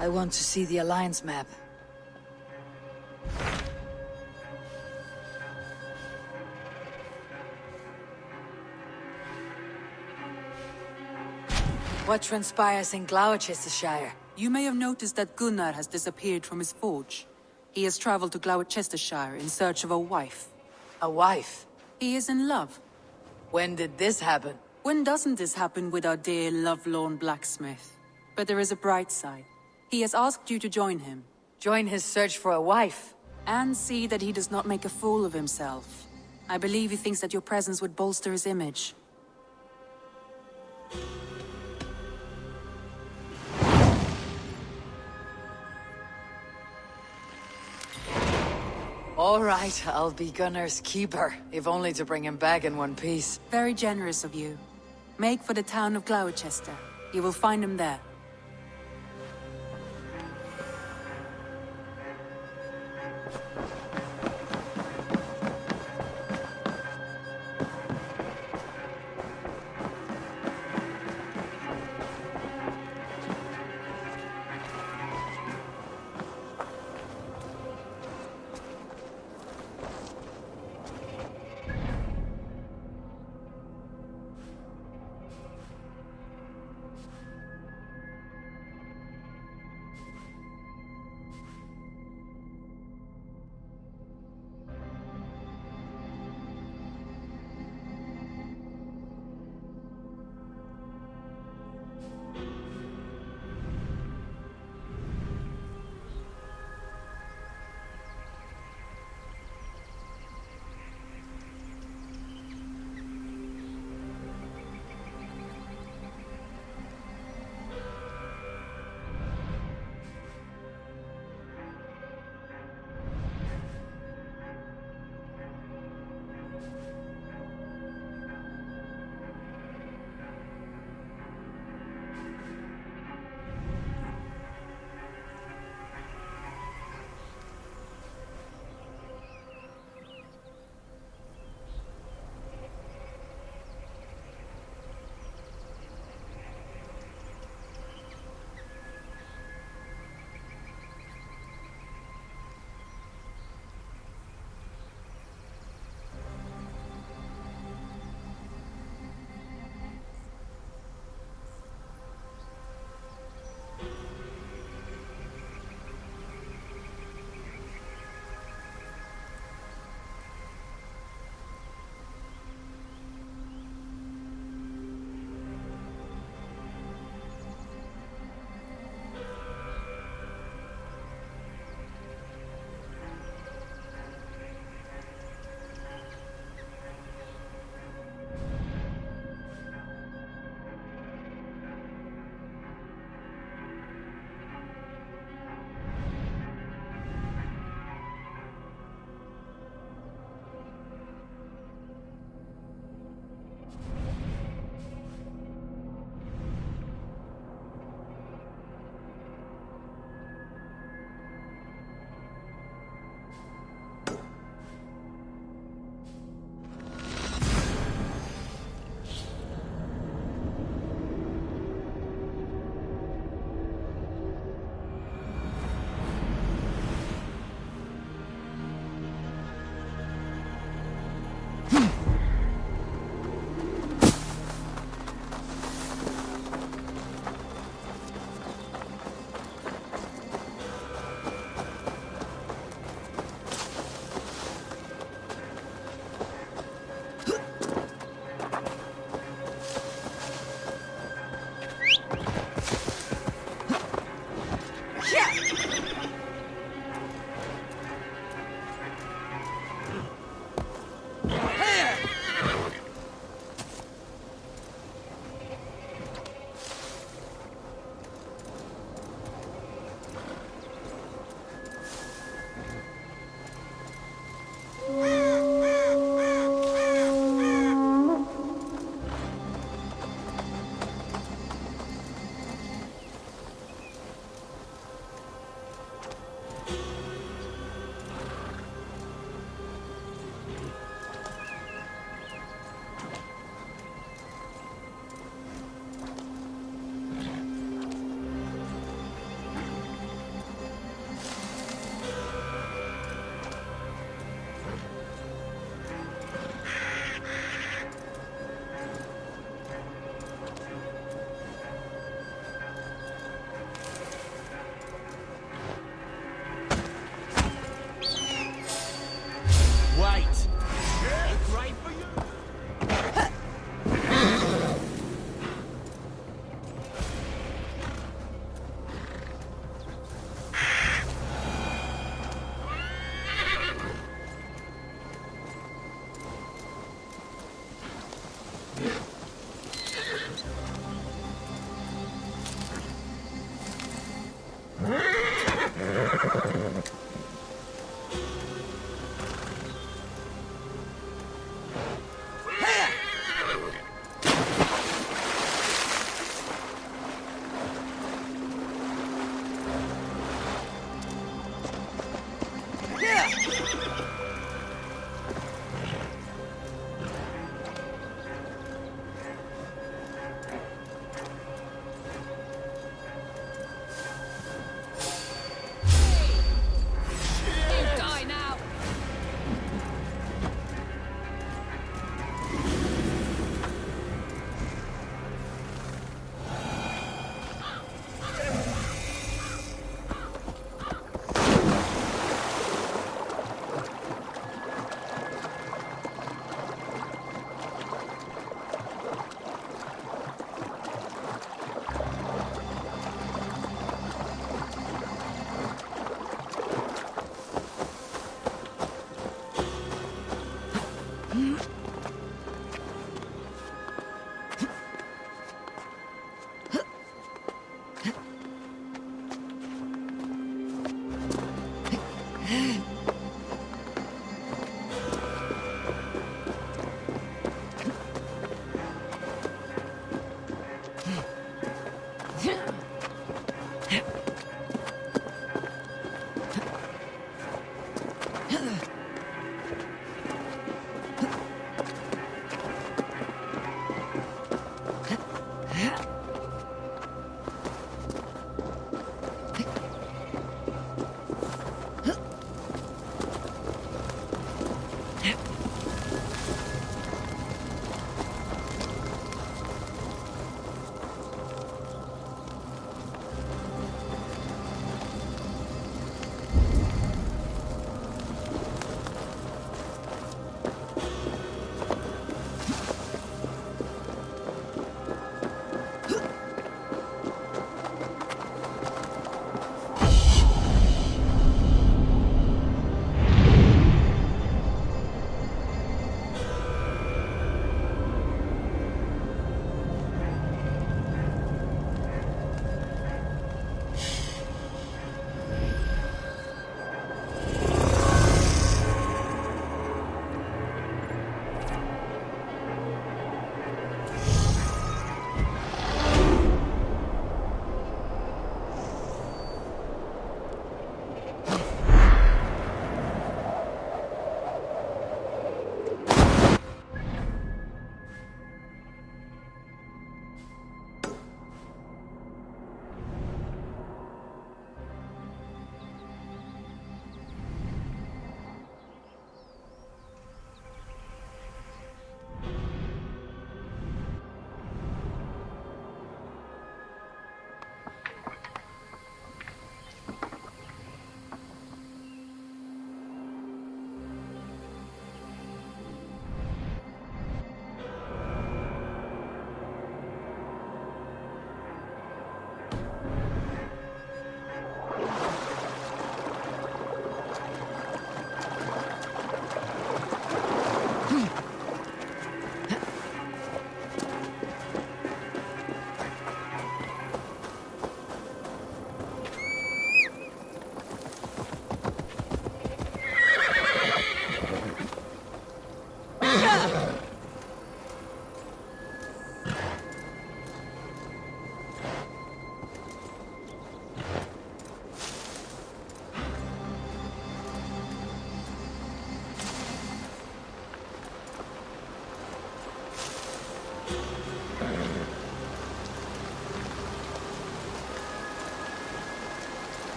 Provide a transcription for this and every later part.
I want to see the Alliance map. What transpires in Gloucestershire? You may have noticed that Gunnar has disappeared from his forge. He has traveled to Gloucestershire in search of a wife. A wife? He is in love. When did this happen? When doesn't this happen with our dear lovelorn blacksmith? But there is a bright side. He has asked you to join him. Join his search for a wife? And see that he does not make a fool of himself. I believe he thinks that your presence would bolster his image. All right, I'll be Gunnar's keeper, if only to bring him back in one piece. Very generous of you. Make for the town of Gloucester. You will find him there.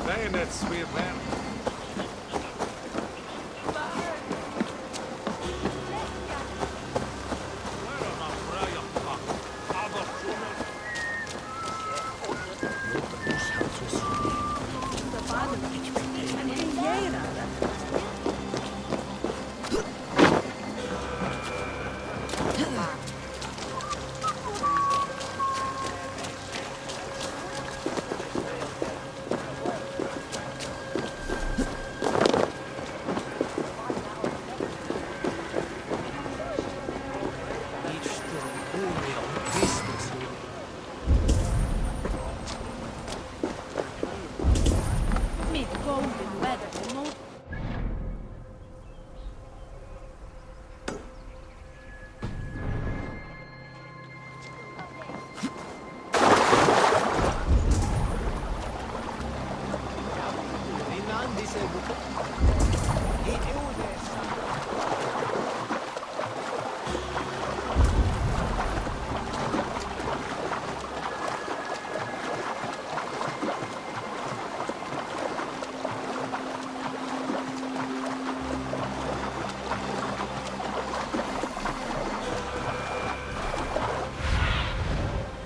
Saying that, sweet man.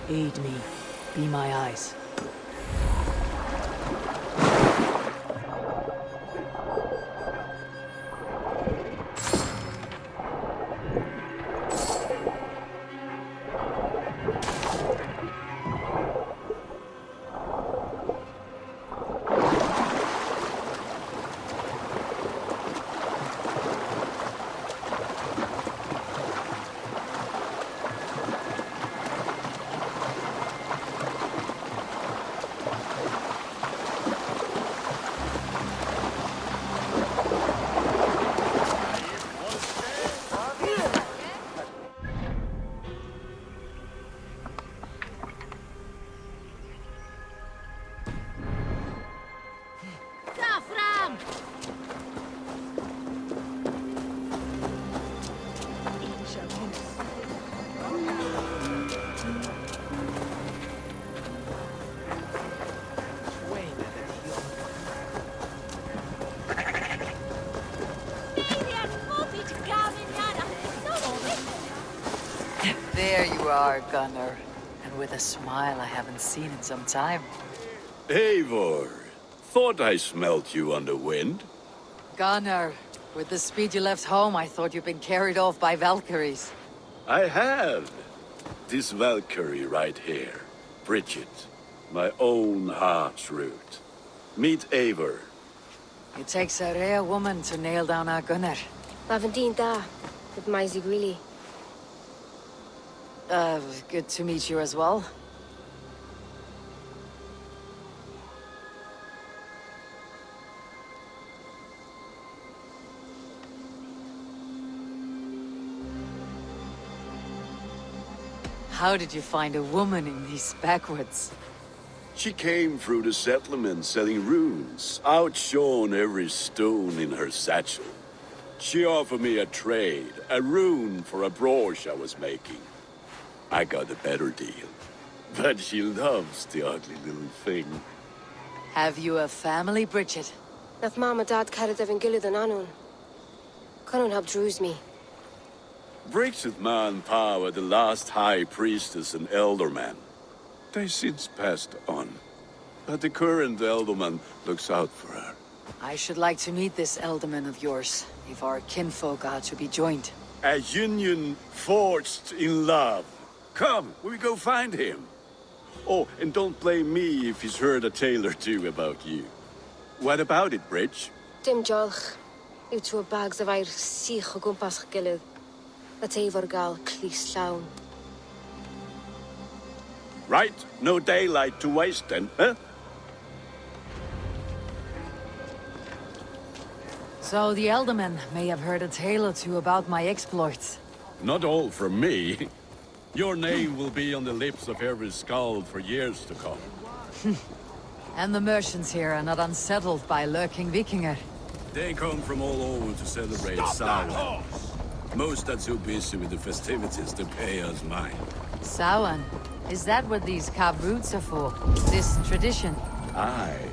Aid me. Be my eyes. There you are, Gunnar. And with a smile I haven't seen in some time. Eivor, thought I smelt you on the wind. Gunnar, with the speed you left home, I thought you'd been carried off by Valkyries. I have. This Valkyrie right here, Bridget, my own heart's root. Meet Eivor. It takes a rare woman to nail down our Gunnar. Lavendine da, with Maisie Greeley. Good to meet you as well. How did you find a woman in these backwoods? She came through the settlement selling runes, outshone every stone in her satchel. She offered me a trade, a rune for a brooch I was making. I got a better deal. But she loves the ugly little thing. Have you a family, Bridget? Nath Mom and Dad carried Evan Gillard and Anun. Conun helped druise me. Bridget Man Power, the last high priestess and elderman. They since passed on. But the current elderman looks out for her. I should like to meet this elderman of yours, if our kinfolk are to be joined. A union forged in love. Come, we go find him. Oh, and don't blame me if he's heard a tale or two about you. What about it, Bridge? Dim jolch. Yw tŵ bags of air sych o gwmpas gilydd. A Eivor gal clis llawn. Right, no daylight to waste then, huh? So the elderman may have heard a tale or two about my exploits. Not all from me. Your name will be on the lips of every skald for years to come. And the merchants here are not unsettled by lurking Vikinger. They come from all over to celebrate Samhain. Most are too busy with the festivities to pay us mind. Samhain? Is that what these cabroots are for? This tradition? Aye.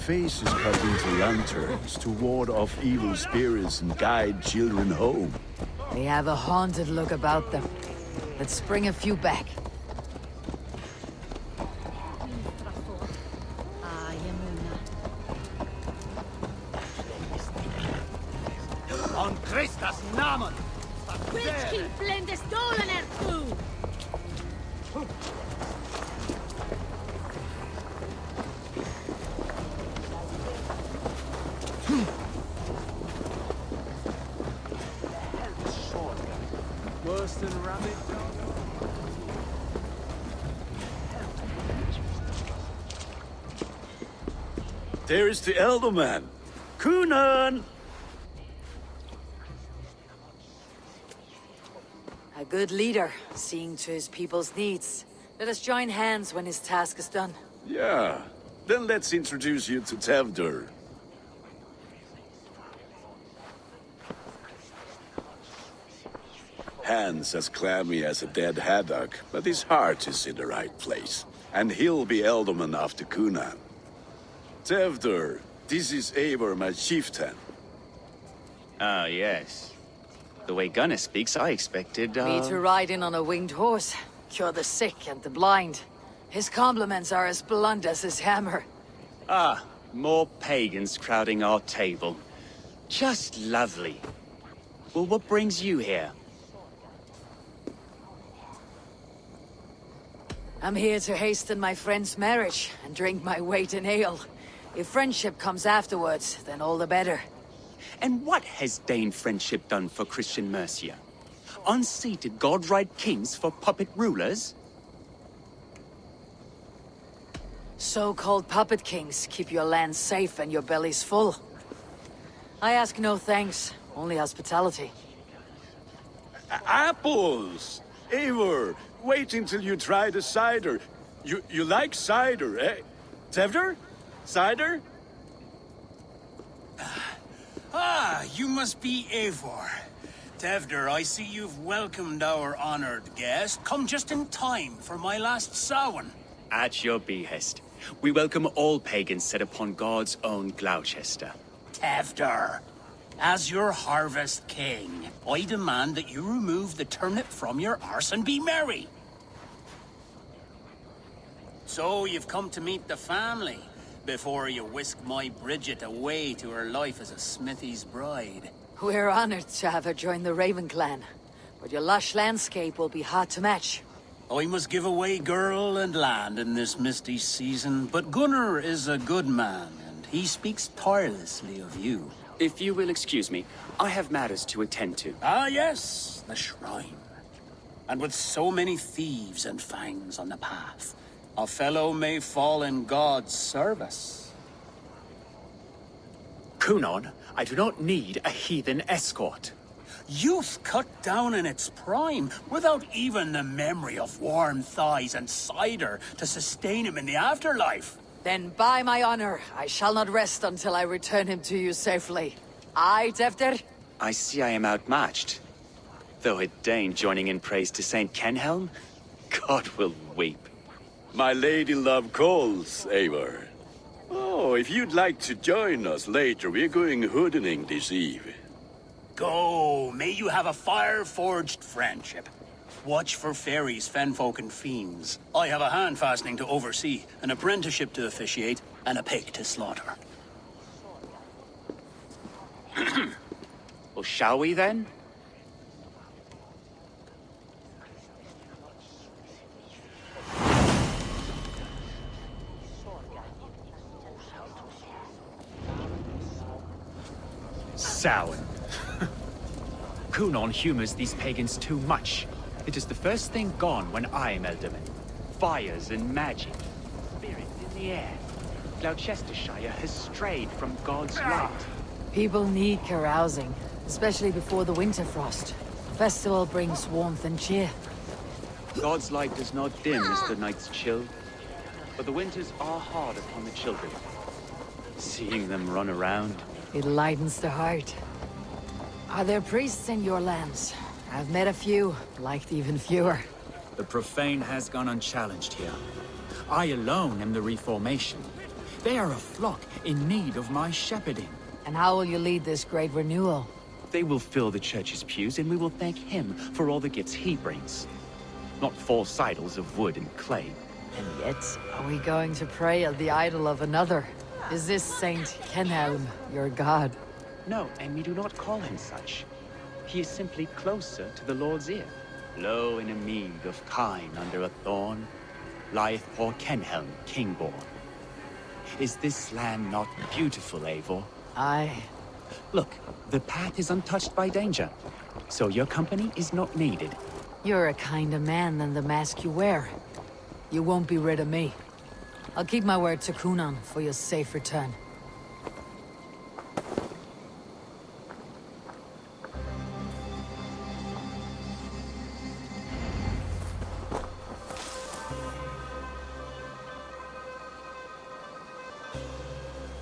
Faces cut into lanterns to ward off evil spirits and guide children home. They have a haunted look about them. Let's bring a few back. On Christus Namen! Witchking blendes dolen ertoe! Worse than rabbit There is the elderman. Kunan! A good leader, seeing to his people's needs. Let us join hands when his task is done. Yeah. Then let's introduce you to Tevdur. Hands as clammy as a dead haddock, but his heart is in the right place. And he'll be ealdorman after Cunan. Tevder, this is Eivor, my chieftain. Ah, yes. The way Gunnar speaks, I expected, Me to ride in on a winged horse, cure the sick and the blind. His compliments are as blunt as his hammer. Ah, more pagans crowding our table. Just lovely. Well, what brings you here? I'm here to hasten my friend's marriage and drink my weight in ale. If friendship comes afterwards, then all the better. And what has Dane friendship done for Christian Mercia? Unseated godright kings for puppet rulers? So-called puppet kings keep your land safe and your bellies full. I ask no thanks, only hospitality. Apples! Eivor, wait until you try the cider. You like cider, eh? Tevder? Cider? Ah, you must be Eivor. Tevder, I see you've welcomed our honored guest. Come just in time for my last Samhain. At your behest. We welcome all pagans set upon God's own Gloucester. Tevder, as your harvest king, I demand that you remove the turnip from your arse and be merry. So you've come to meet the family before you whisk my Bridget away to her life as a smithy's bride. We're honored to have her join the Raven clan, but your lush landscape will be hard to match. I must give away girl and land in this misty season, but Gunnar is a good man, and he speaks tirelessly of you. If you will excuse me, I have matters to attend to. Ah, yes, the shrine. And with so many thieves and fangs on the path, a fellow may fall in God's service. Cunan, I do not need a heathen escort. Youth cut down in its prime, without even the memory of warm thighs and cider to sustain him in the afterlife. Then by my honor, I shall not rest until I return him to you safely. Aye, Tevder? I see I am outmatched. Though a Dane joining in praise to Saint Kenhelm, God will weep. My lady love calls, Eivor. Oh, if you'd like to join us later, we're going hoodening this eve. Go, may you have a fire-forged friendship. Watch for fairies, fenfolk, and fiends. I have a hand fastening to oversee, an apprenticeship to officiate, and a pig to slaughter. Well, shall we then? Samhain. Cunan humors these pagans too much. It is the first thing gone when I am Ealdorman. Fires and magic. Spirits in the air. Gloucestershire has strayed from God's light. People need carousing, especially before the winter frost. Festival brings warmth and cheer. God's light does not dim as the nights chill, but the winters are hard upon the children. Seeing them run around. It lightens the heart. Are there priests in your lands? I've met a few, liked even fewer. The profane has gone unchallenged here. I alone am the Reformation. They are a flock in need of my shepherding. And how will you lead this great renewal? They will fill the church's pews, and we will thank him for all the gifts he brings. Not false idols of wood and clay. And yet, are we going to pray at the idol of another? Is this Saint Kenhelm your god? No, and we do not call him such. He is simply closer to the Lord's ear. Low in a mead of kine under a thorn, lieth poor Kenhelm, king-born. Is this land not beautiful, Eivor? Aye. Look, the path is untouched by danger, so your company is not needed. You're a kinder man than the mask you wear. You won't be rid of me. I'll keep my word to Cunan for your safe return.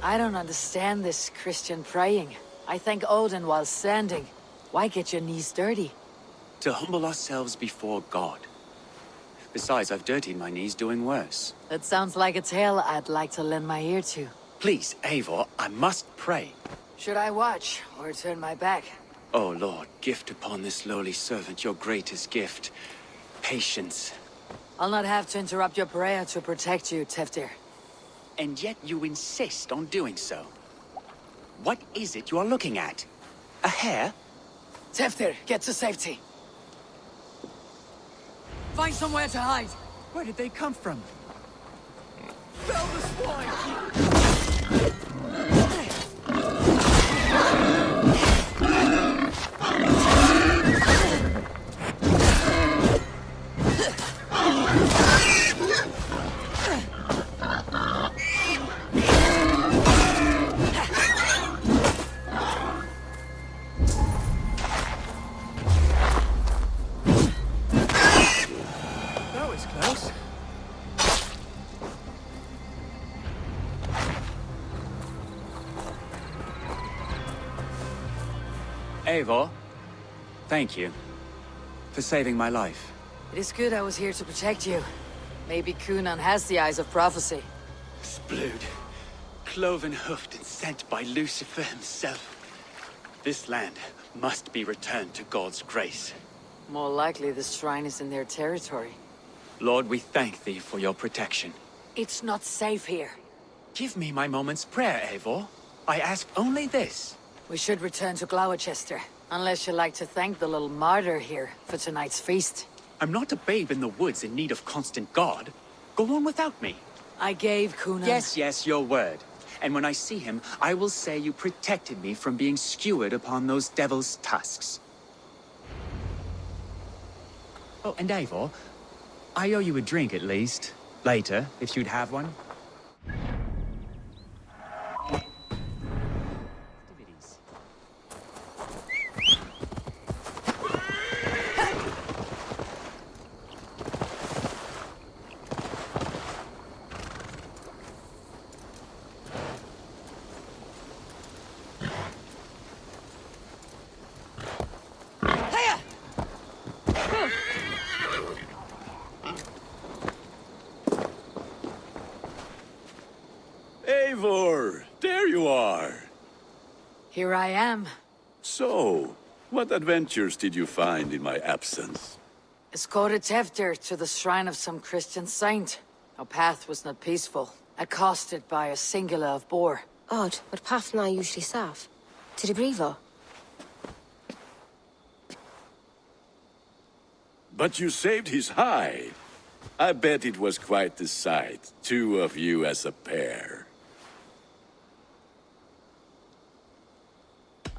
I don't understand this Christian praying. I thank Odin while standing. Why get your knees dirty? To humble ourselves before God. Besides, I've dirtied my knees doing worse. That sounds like a tale I'd like to lend my ear to. Please, Eivor, I must pray. Should I watch, or turn my back? Oh Lord, gift upon this lowly servant your greatest gift. Patience. I'll not have to interrupt your prayer to protect you, Teftir. And yet you insist on doing so. What is it you are looking at? A hare? Teftir, get to safety. Find somewhere to hide. Where did they come from? That was close. Eivor, thank you for saving my life. It is good I was here to protect you. Maybe Kunan has the eyes of prophecy. Splood, cloven-hoofed and sent by Lucifer himself. This land must be returned to God's grace. More likely the shrine is in their territory. Lord, we thank thee for your protection. It's not safe here. Give me my moment's prayer, Eivor. I ask only this. We should return to Gloucester, unless you'd like to thank the little martyr here for tonight's feast. I'm not a babe in the woods in need of constant guard. Go on without me. I gave Kunan... Yes, your word. And when I see him, I will say you protected me from being skewered upon those devil's tusks. Oh, and Eivor, I owe you a drink at least. Later, if you'd have one. Eivor, there you are. Here I am. So, what adventures did you find in my absence? Escorted Teftir to the shrine of some Christian saint. Our path was not peaceful. Accosted by a singular of boar. Odd, but path na usually safe. To the Brevo. But you saved his hide. I bet it was quite the sight. Two of you as a pair.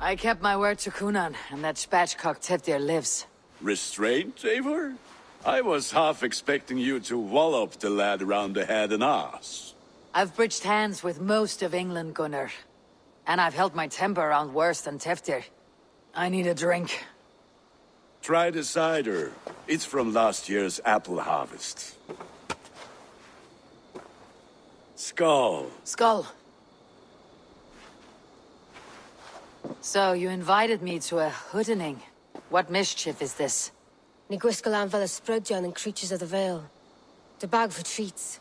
I kept my word to Kunan, and that spatchcock Teftir lives. Restraint, Eivor? I was half expecting you to wallop the lad around the head and ass. I've bridged hands with most of England, Gunnar. And I've held my temper around worse than Teftir. I need a drink. Try the cider. It's from last year's apple harvest. Skull. Skull. So, you invited me to a hoodening. What mischief is this? Ni gwisgalan fel ysbrydion and creatures of the Vale. The bag for treats.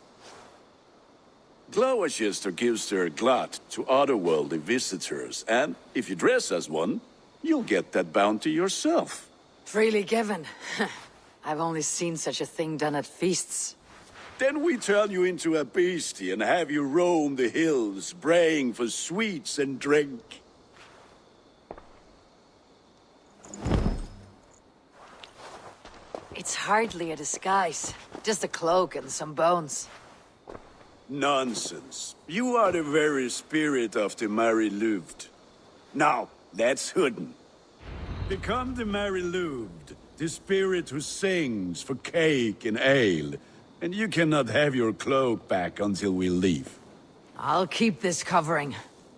Gloucester gives their glut to otherworldly visitors, and if you dress as one, you'll get that bounty yourself. Freely given. I've only seen such a thing done at feasts. Then we turn you into a beastie and have you roam the hills, braying for sweets and drink. It's hardly a disguise. Just a cloak and some bones. Nonsense. You are the very spirit of the Mary Louved. Now, that's Hooden. Become the Mary Louved, the spirit who sings for cake and ale, and you cannot have your cloak back until we leave. I'll keep this covering,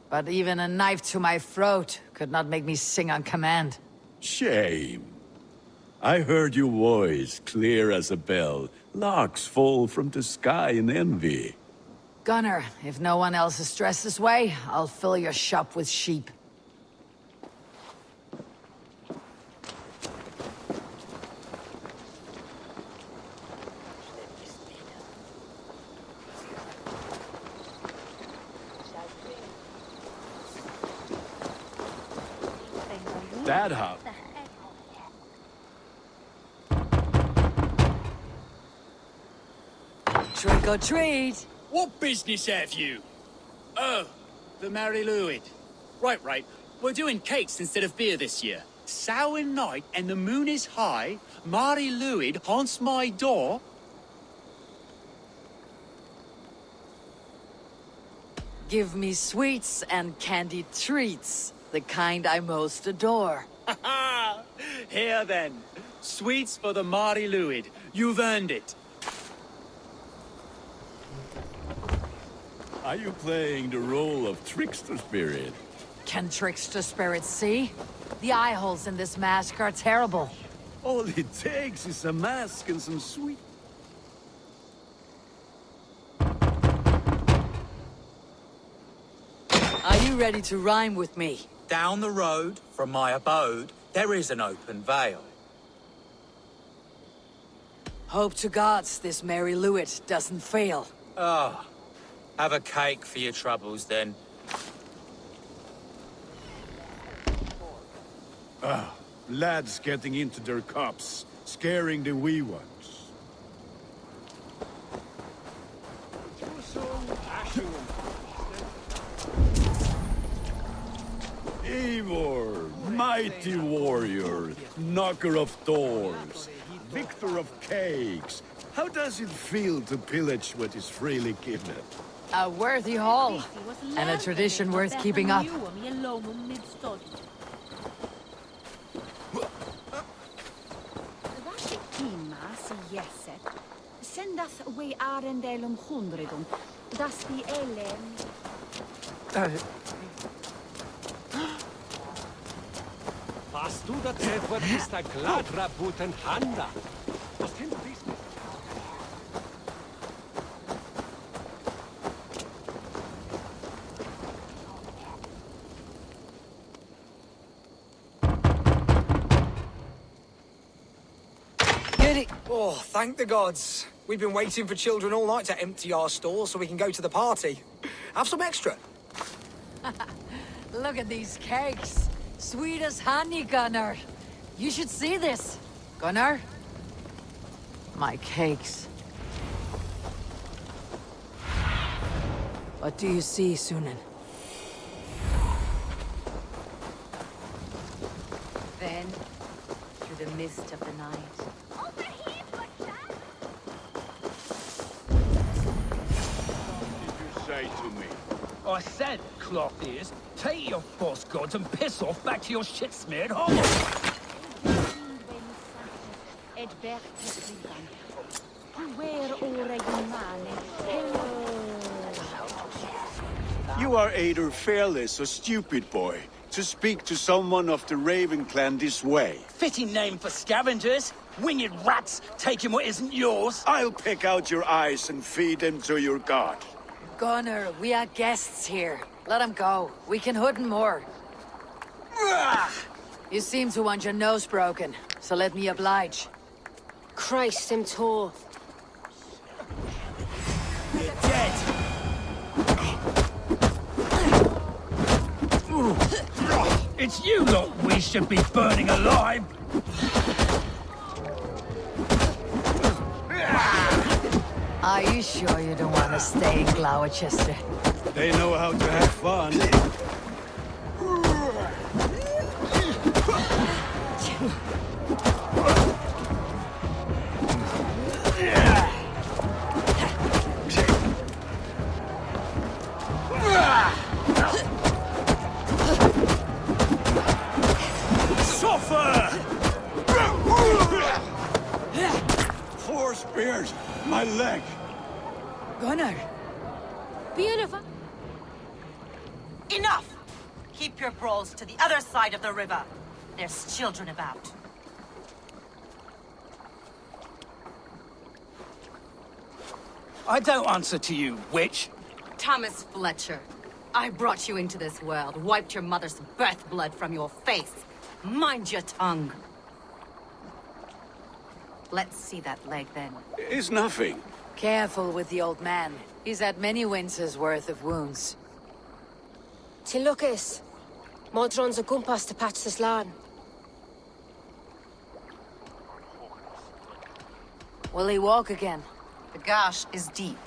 but even a knife to my throat could not make me sing on command. Shame. I heard your voice clear as a bell. Larks fall from the sky in envy. Gunnar, if no one else is dressed this way, I'll fill your shop with sheep. that happen? Trick or treat. What business have you? Oh, the Mary Louid. Right. We're doing cakes instead of beer this year. Sour night and the moon is high. Mari Louid haunts my door. Give me sweets and candied treats, the kind I most adore. Here then, sweets for the Mari Louid. You've earned it. Are you playing the role of trickster spirit? Can trickster spirits see? The eye holes in this mask are terrible. All it takes is a mask and some sweet... Are you ready to rhyme with me? Down the road from my abode, there is an open vale. Hope to gods this Mary Louid doesn't fail. Ah, have a cake for your troubles then. Lads getting into their cups, scaring the wee ones. Eivor, mighty warrior, knocker of doors, victor of cakes. How does it feel to pillage what is freely given? A worthy haul, and a tradition worth keeping up. Sendas we Arendelum Hundredum. Das die Ellen. Hast du das Treffer ist der Gladrabuten Handa? Was kennt dies? Oh, thank the gods. We've been waiting for children all night to empty our stores so we can go to the party. Have some extra. Look at these cakes. Sweet as honey, Gunnar. You should see this. Gunnar? My cakes. What do you see, Sunan? Then, through the mist of the night. Say to me. I said, cloth ears, take your false gods and piss off back to your shit-smeared hole. You are either fearless or stupid, boy, to speak to someone of the Raven clan this way. Fitting name for scavengers. Winged rats taking what isn't yours. I'll pick out your eyes and feed them to your god. Gunnar, we are guests here. Let him go. We can hood him more. You seem to want your nose broken, so let me oblige. Christ, him tall. You're dead. It's you lot we should be burning alive. Are you sure you don't want to stay in Gloucester? They know how to have fun. Suffer! Four spears! My leg! Gunnar! Beautiful. Enough! Keep your brawls to the other side of the river. There's children about. I don't answer to you, witch. Thomas Fletcher, I brought you into this world, wiped your mother's birth blood from your face. Mind your tongue. Let's see that leg then. It's nothing. Careful with the old man. He's had many winters' worth of wounds. Till Lucas. Modron's a gumpas to patch this land. Will he walk again? The gash is deep.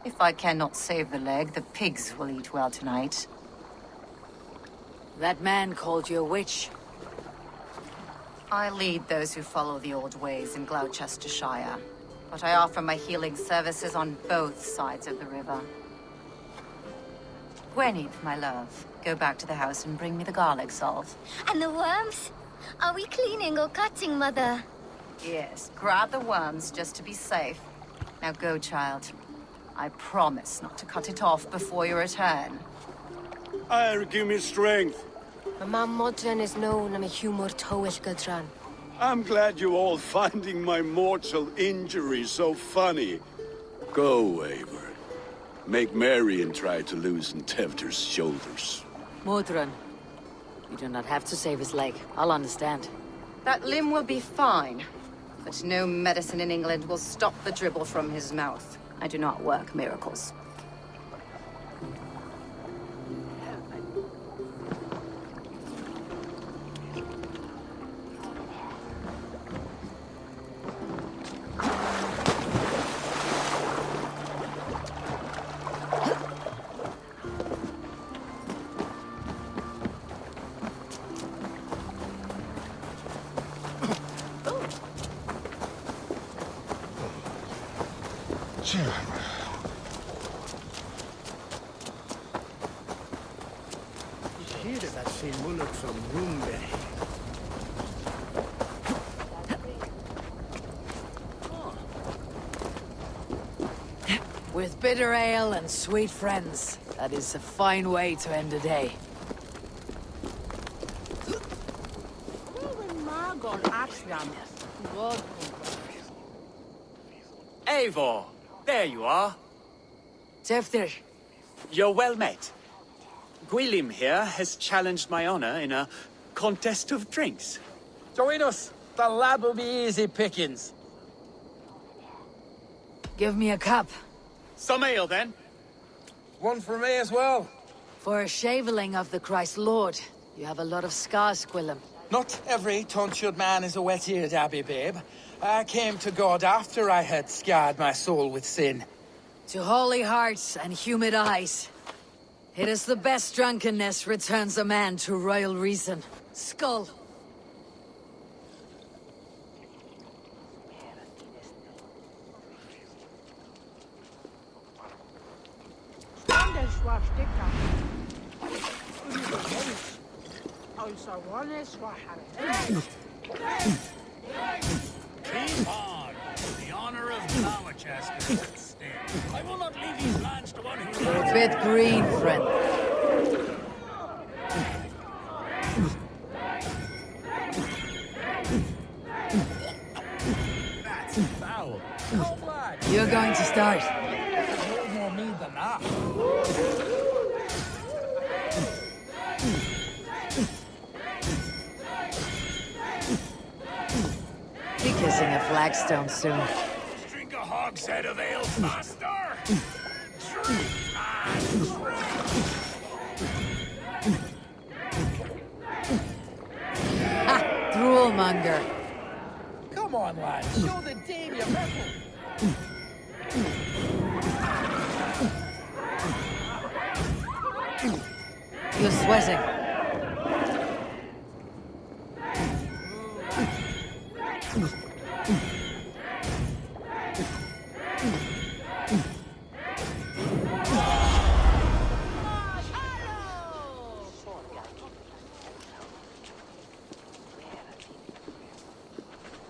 If I cannot save the leg, the pigs will eat well tonight. That man called you a witch. I lead those who follow the old ways in Gloucestershire, but I offer my healing services on both sides of the river. Gwyneth, my love, go back to the house and bring me the garlic salt. And the worms? Are we cleaning or cutting, Mother? Yes, grab the worms just to be safe. Now go, child. I promise not to cut it off before you return. Give me strength. My mum Modran is known am a humor towish Gudran. I'm glad you're all finding my mortal injury so funny. Go, Eivor. Make merry and try to loosen Tevder's shoulders. Modran, you do not have to save his leg. I'll understand. That limb will be fine, but no medicine in England will stop the dribble from his mouth. I do not work miracles. With bitter ale and sweet friends, that is a fine way to end a day. Eivor, there you are. Tevder. You're well met. Gwilym here has challenged my honor in a contest of drinks. Join us. The lad will be easy pickings. Give me a cup. Some ale, then. One for me as well. For a shaveling of the Christ Lord, you have a lot of scars, Gwilym. Not every tonsured man is a wet-eared abbey, babe. I came to God after I had scarred my soul with sin. To holy hearts and humid eyes. It is the best drunkenness returns a man to royal reason. Skull. Keep on. The honor of Gloucester is at stake. I will not leave these lands to one who... You're a bit green, friend. That's foul. Come, lad. You're going to start. No more me than that. Be kissing a flagstone soon. Drink a hogshead of ale faster! Drink and drink! Ha! Droolmonger. Come on, lad. Show the dame your mettle. You're sweating.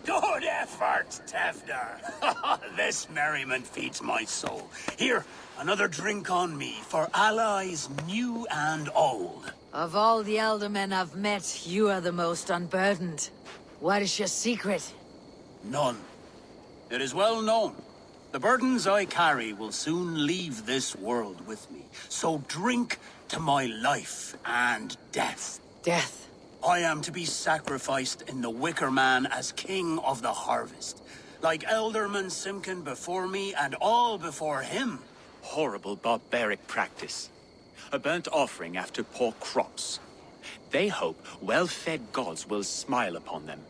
Good effort, Tevder. This merriment feeds my soul. Here, another drink on me for allies new and old. Of all the elder men I've met, you are the most unburdened. What is your secret? None. It is well known. The burdens I carry will soon leave this world with me. So drink to my life and death. Death. I am to be sacrificed in the Wicker Man as king of the harvest. Like Elderman Simkin before me and all before him. Horrible barbaric practice. A burnt offering after poor crops. They hope well-fed gods will smile upon them.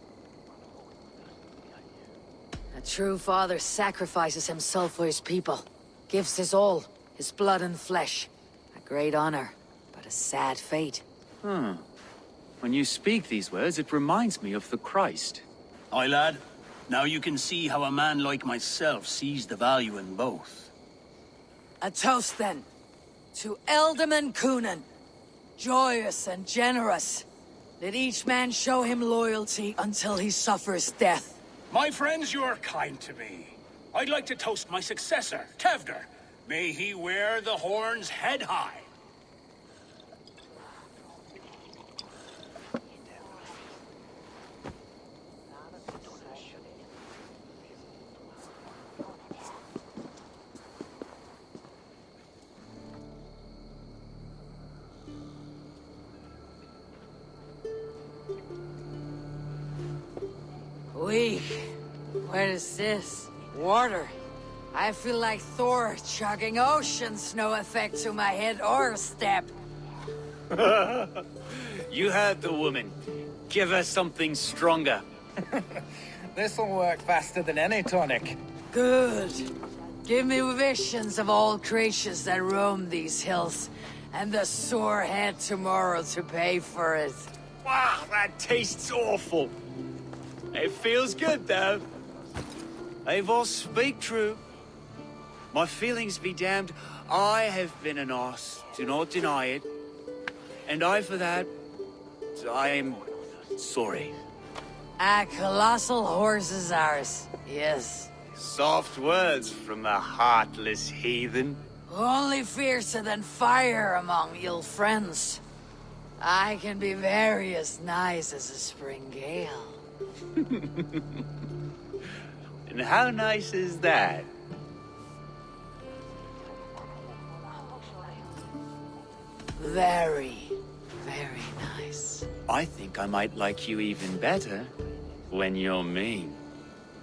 A true father sacrifices himself for his people. Gives his all, his blood and flesh. A great honor, but a sad fate. When you speak these words, it reminds me of the Christ. Aye, lad. Now you can see how a man like myself sees the value in both. A toast, then. To Ealdorman Coonan. Joyous and generous. Let each man show him loyalty until he suffers death. My friends, you are kind to me. I'd like to toast my successor, Tevder. May he wear the horns head high. Weak. What is this? Water. I feel like Thor chugging oceans. No effect to my head or step. You heard the woman. Give her something stronger. This'll work faster than any tonic. Good. Give me visions of all creatures that roam these hills, and the sore head tomorrow to pay for it. Wow, that tastes awful. It feels good, though. Eivor, speak true. My feelings be damned. I have been an arse. Do not deny it. And I, for that, I am sorry. A colossal horse is ours. Yes. Soft words from the heartless heathen. Only fiercer than fire among ill friends. I can be very as nice as a spring gale. And how nice is that? Very, very nice. I think I might like you even better when you're mean.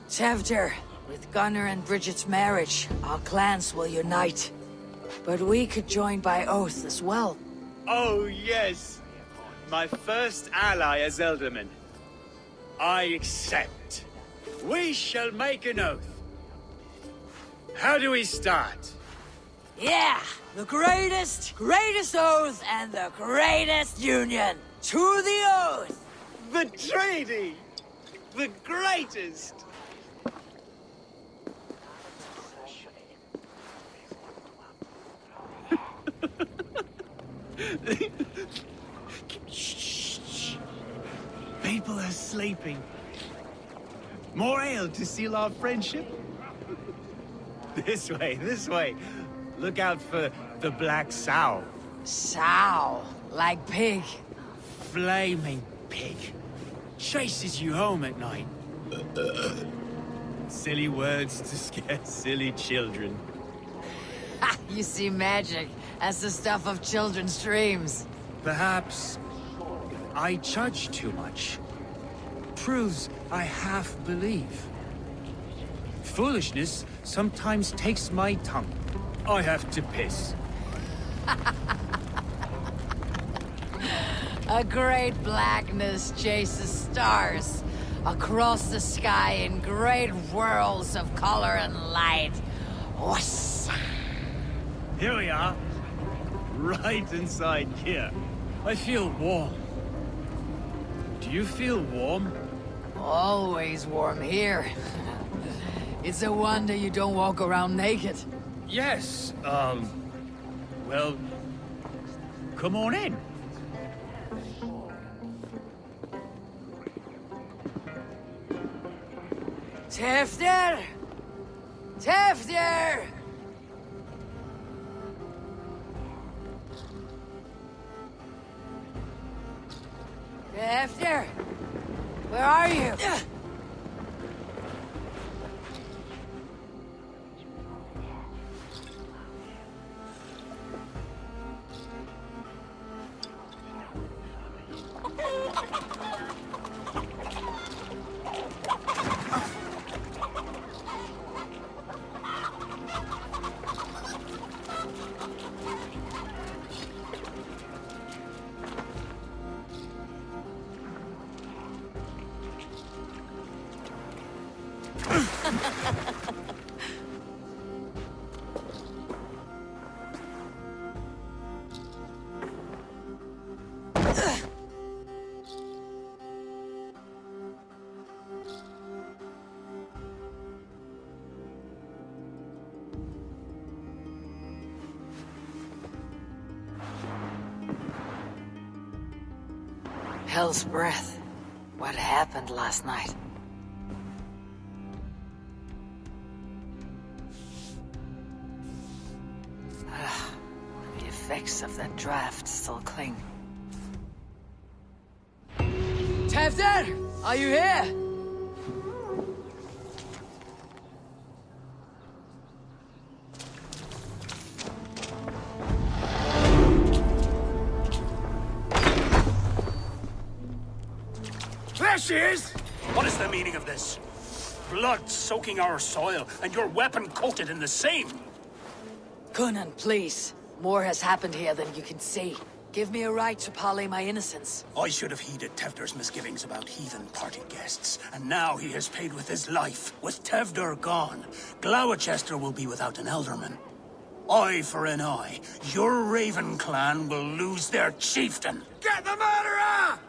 Tevder, with Gunnar and Bridget's marriage, our clans will unite. But we could join by oath as well. Oh, yes. My first ally as Ealdorman. I accept. We shall make an oath. How do we start? Yeah! The greatest oath and the greatest union! To the oath! The treaty! The greatest! Shh. People are sleeping. More ale to seal our friendship? This way. Look out for the black sow. Sow? Like pig? Flaming pig. Chases you home at night. Silly words to scare silly children. Ha! You see magic as the stuff of children's dreams. Perhaps I judge too much. Proves I half believe. Foolishness sometimes takes my tongue. I have to piss. A great blackness chases stars across the sky in great whirls of color and light. Whoosh. Here we are. Right inside here. I feel warm. Do you feel warm? Always warm here. It's a wonder you don't walk around naked. Yes, well, come on in. Tevder! Tevder! Tevder! Where are you? Hell's breath. What happened last night? The effects of that draft still cling. Tevder! Are you here? There she is! What is the meaning of this? Blood soaking our soil, and your weapon coated in the same! Coonan, please. More has happened here than you can see. Give me a right to parley my innocence. I should have heeded Tevder's misgivings about heathen party guests, and now he has paid with his life. With Tevder gone, Gloucester will be without an elderman. Eye for an eye. Your Raven clan will lose their chieftain. Get the murderer!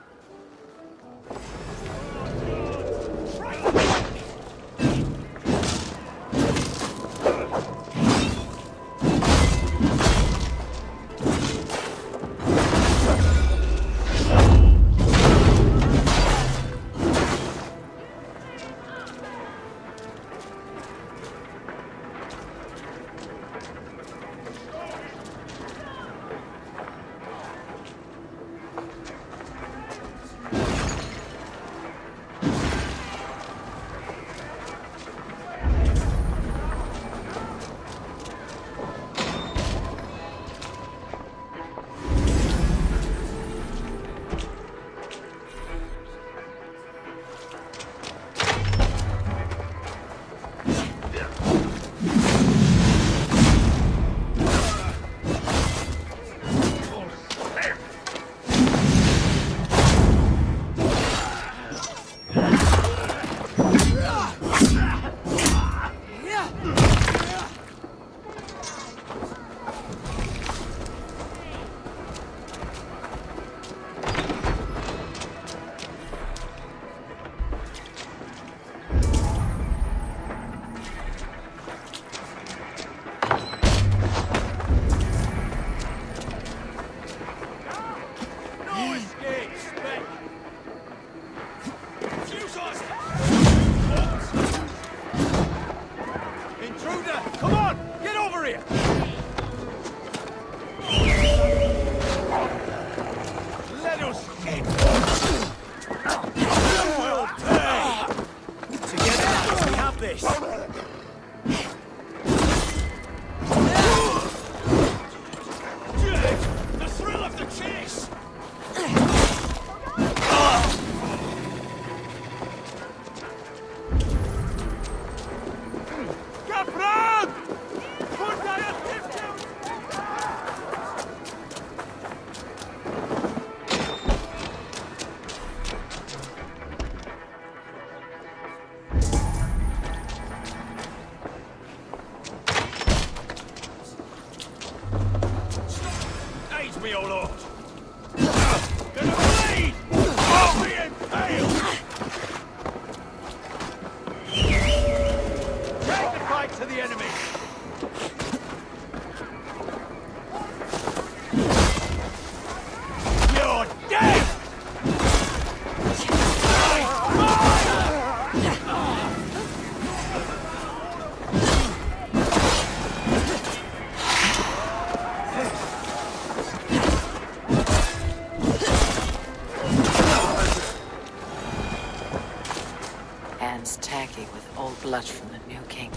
Tacky with old blood from the new king.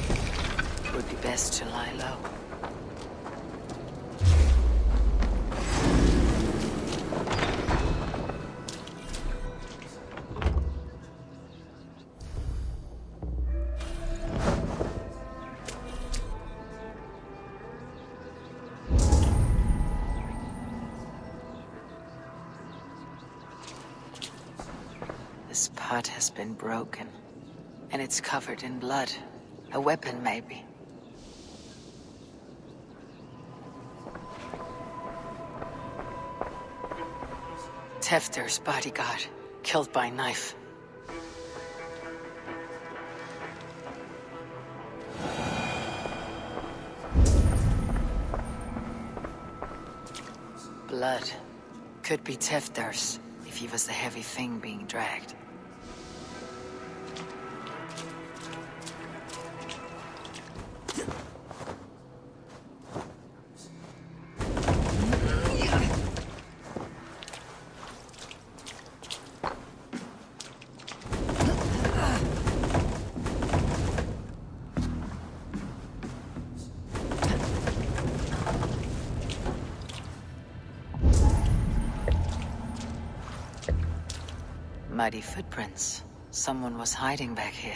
It would be best to lie low. This pot has been broken. And it's covered in blood. A weapon, maybe. Tefter's bodyguard, killed by knife. Blood. Could be Tefter's, if he was the heavy thing being dragged. Muddy footprints. Someone was hiding back here.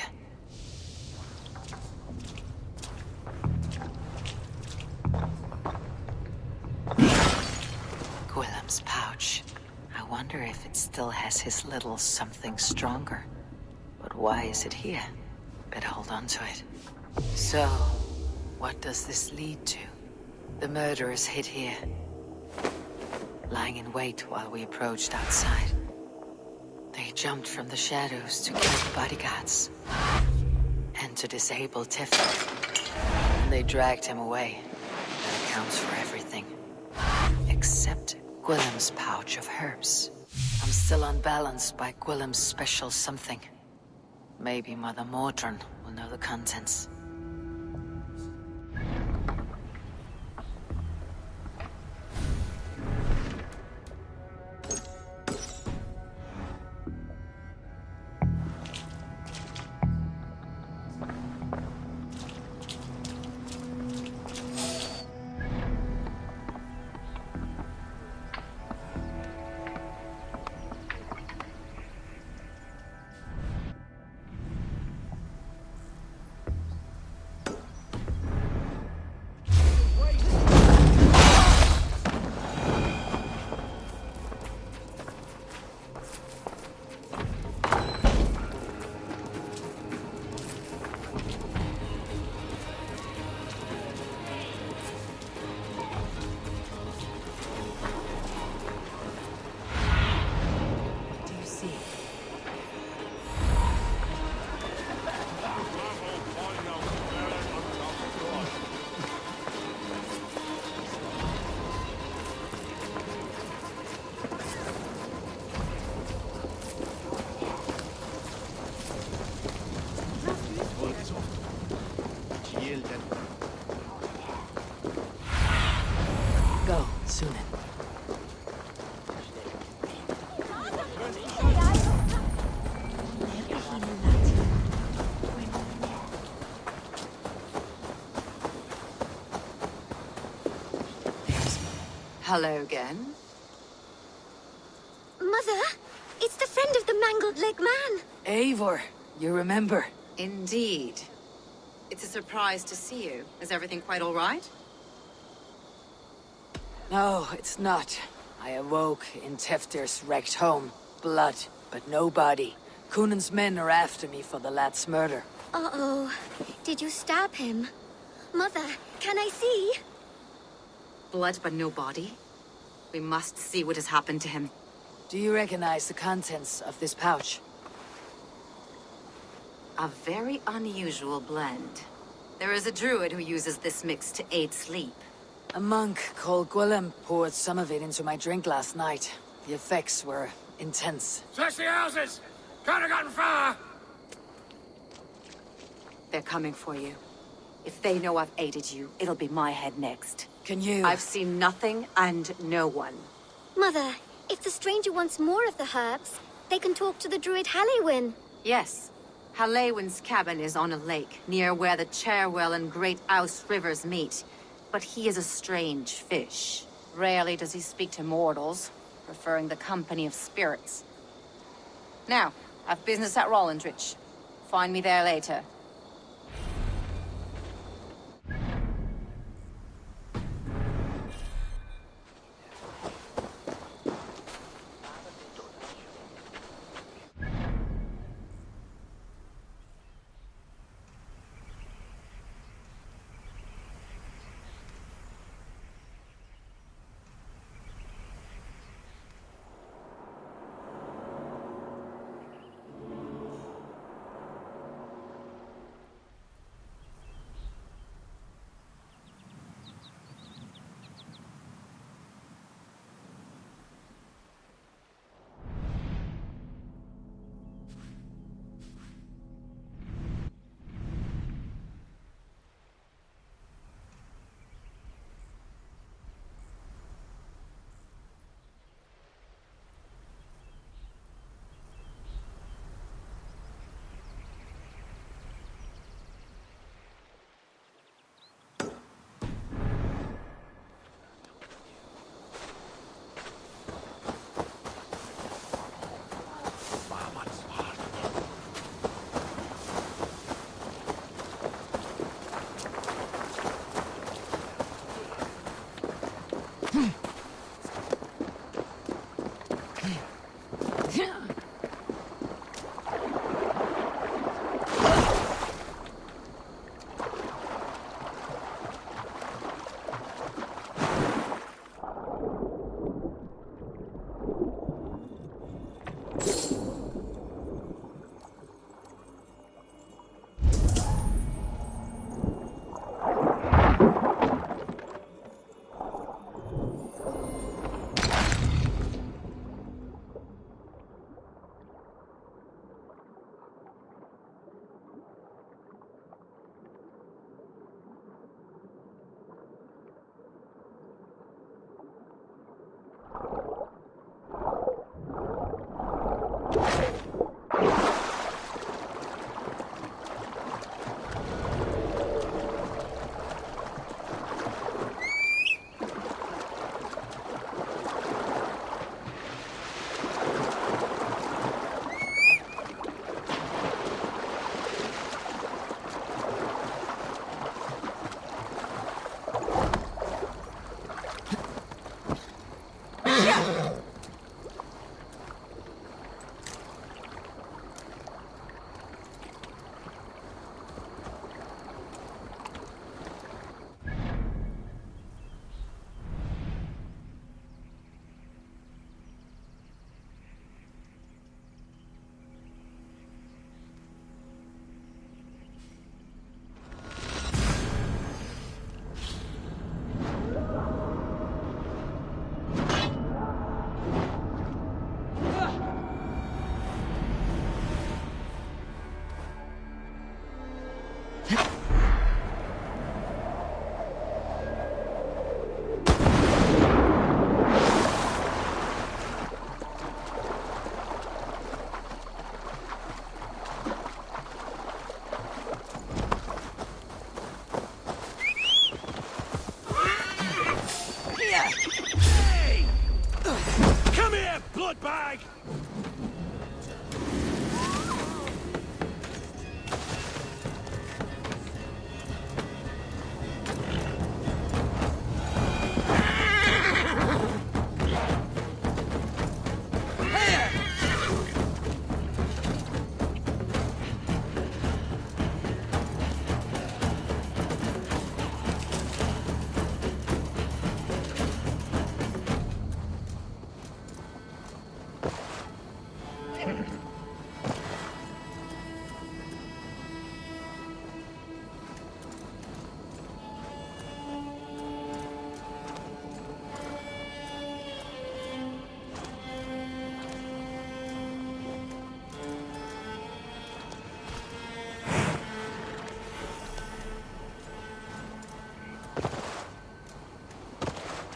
Gwillem's pouch. I wonder if it still has his little something stronger. But why is it here? Better hold on to it. So, what does this lead to? The murderers hid here, lying in wait while we approached outside. They jumped from the shadows to kill the bodyguards and to disable Tiflin. And they dragged him away. That accounts for everything. Except Gwillem's pouch of herbs. I'm still unbalanced by Gwillem's special something. Maybe Mother Mordran will know the contents. Go, Sunan. Hello again. Mother, it's the friend of the mangled leg man. Eivor, you remember? Indeed. It's a surprise to see you. Is everything quite all right? No, it's not. I awoke in Teftir's wrecked home. Blood, but no body. Cunan's men are after me for the lad's murder. Uh-oh. Did you stab him? Mother, can I see? Blood but no body? We must see what has happened to him. Do you recognize the contents of this pouch? A very unusual blend. There is a druid who uses this mix to aid sleep. A monk called Gwillem poured some of it into my drink last night. The effects were intense. Search the houses! Could have gotten far! They're coming for you. If they know I've aided you, it'll be my head next. Can you? I've seen nothing and no one. Mother, if the stranger wants more of the herbs, they can talk to the druid Halewyn. Yes. Halewyn's cabin is on a lake, near where the Cherwell and Great Ouse rivers meet. But he is a strange fish. Rarely does he speak to mortals, preferring the company of spirits. Now, I've business at Rollindrich. Find me there later. Bloodbag!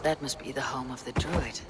That must be the home of the druid.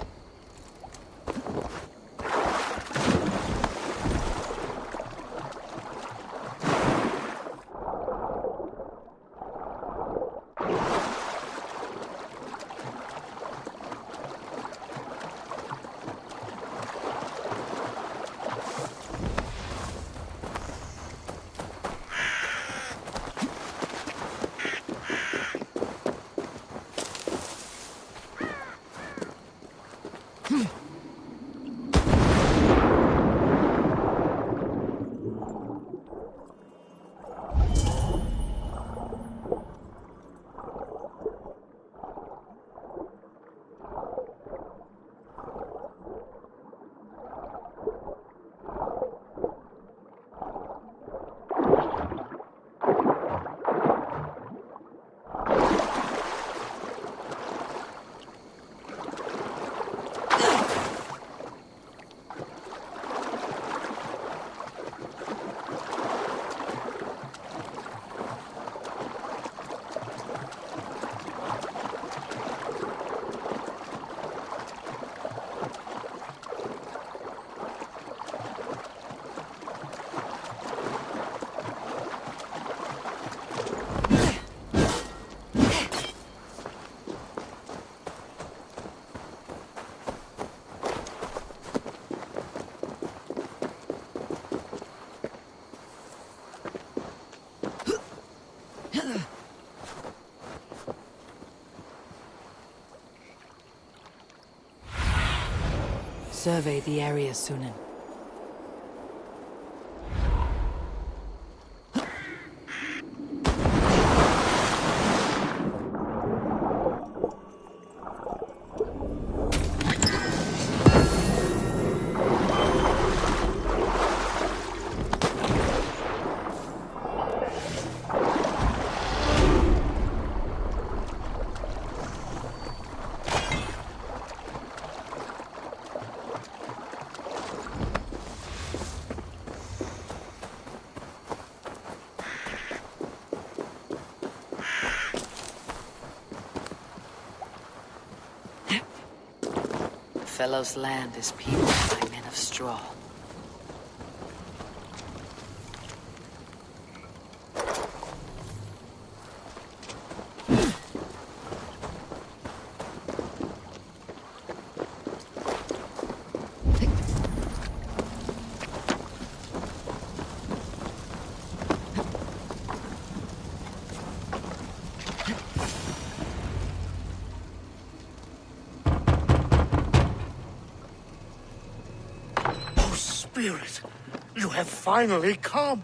Survey the area, Sunan. fellow's land is peopled by men of straw. Spirit, you have finally come.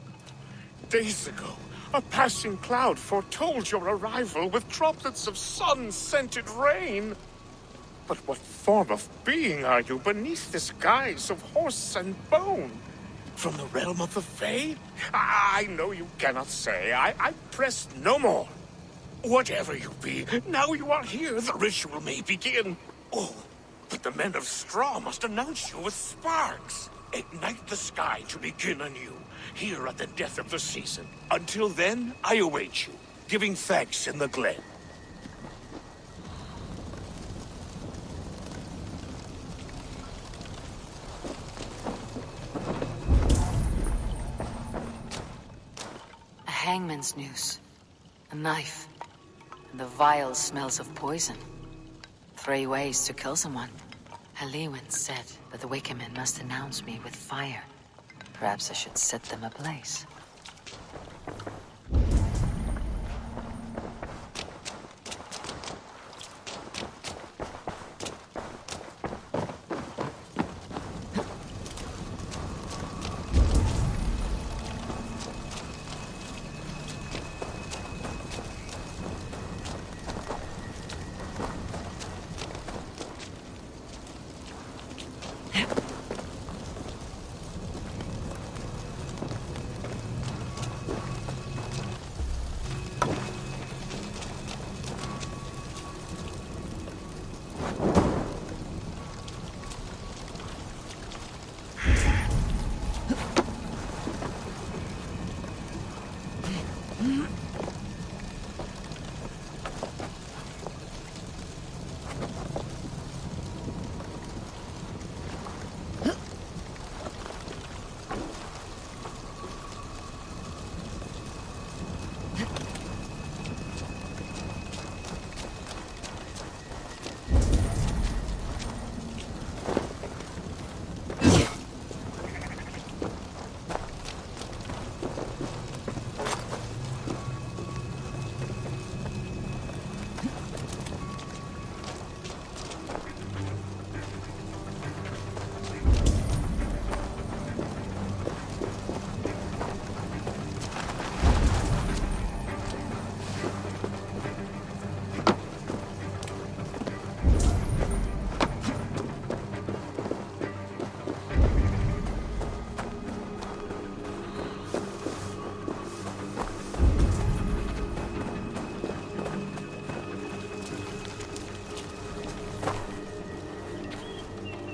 Days ago, a passing cloud foretold your arrival with droplets of sun-scented rain. But what form of being are you beneath this guise of horse and bone? From the realm of the Fae? I know you cannot say. I press no more. Whatever you be, now you are here, the ritual may begin. Oh, but the men of straw must announce you with sparks. Ignite the sky to begin anew, here at the death of the season. Until then, I await you, giving thanks in the glen. A hangman's noose, a knife, and the vile smells of poison. 3 ways to kill someone. Halewin said that the Wickermen must announce me with fire. Perhaps I should set them ablaze.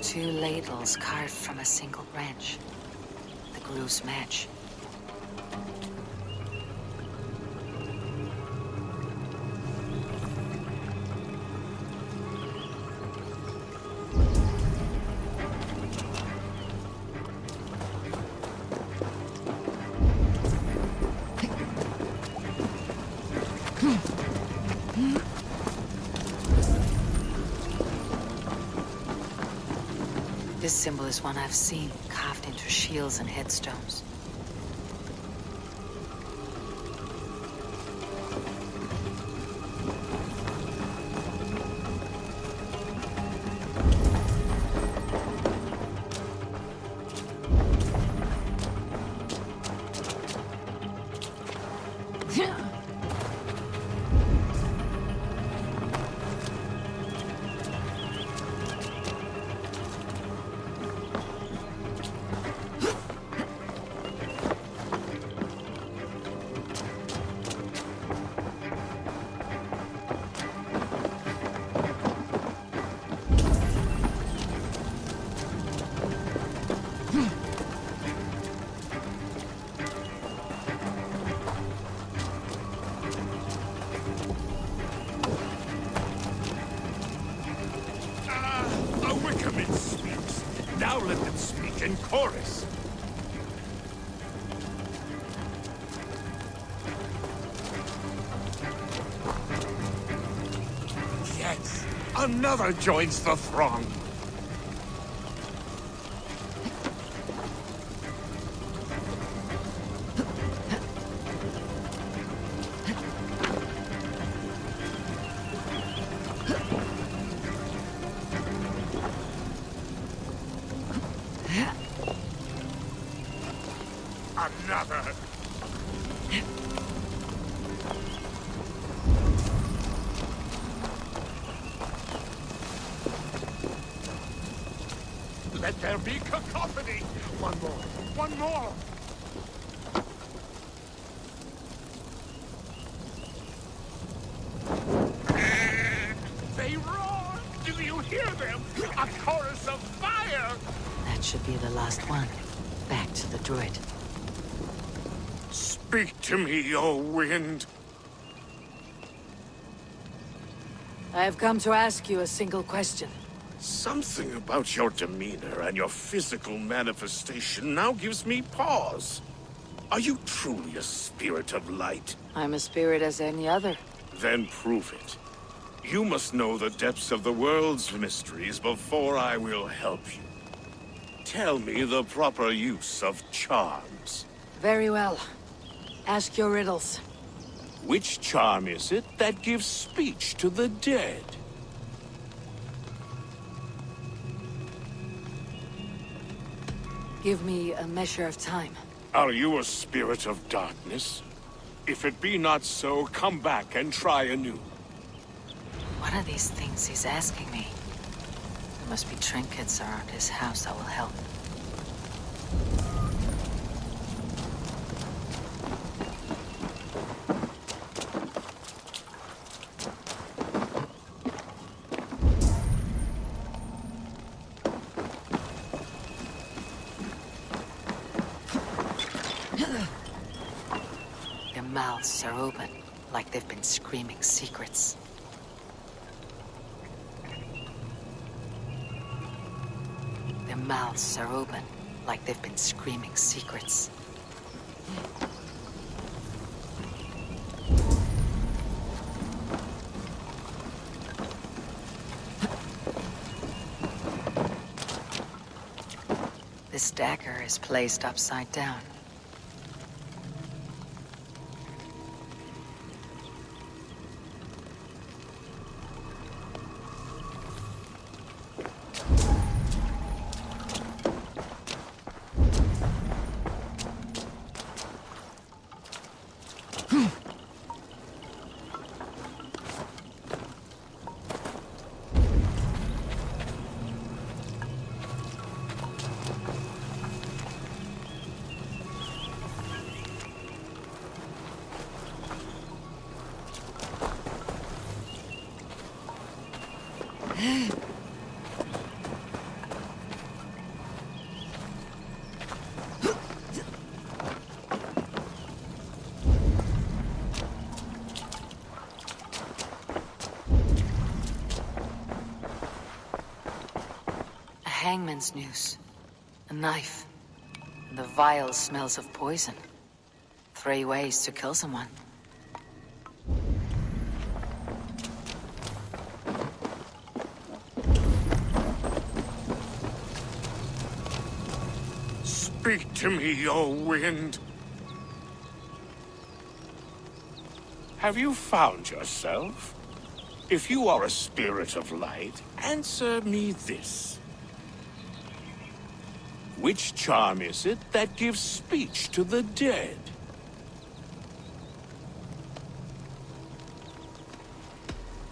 Two ladles carved from a single branch. The glues match. This symbol is one I've seen, carved into shields and headstones. Now let them speak in chorus. Yes, another joins the throng. Another. Let there be cacophony. One more. One more. They roar. Do you hear them? A chorus of fire. That should be the last one. Back to the druid. Speak to me, O wind. I have come to ask you a single question. Something about your demeanor and your physical manifestation now gives me pause. Are you truly a spirit of light? I'm a spirit as any other. Then prove it. You must know the depths of the world's mysteries before I will help you. Tell me the proper use of charms. Very well. Ask your riddles. Which charm is it that gives speech to the dead? Give me a measure of time. Are you a spirit of darkness? If it be not so, come back and try anew. What are these things he's asking me? There must be trinkets around his house that will help. Their mouths are open, like they've been screaming secrets. Their mouths are open, like they've been screaming secrets. This dagger is placed upside down. A hangman's noose, a knife, and the vile smells of poison. 3 ways to kill someone. Speak to me, O wind. Have you found yourself? If you are a spirit of light, answer me this. Which charm is it that gives speech to the dead?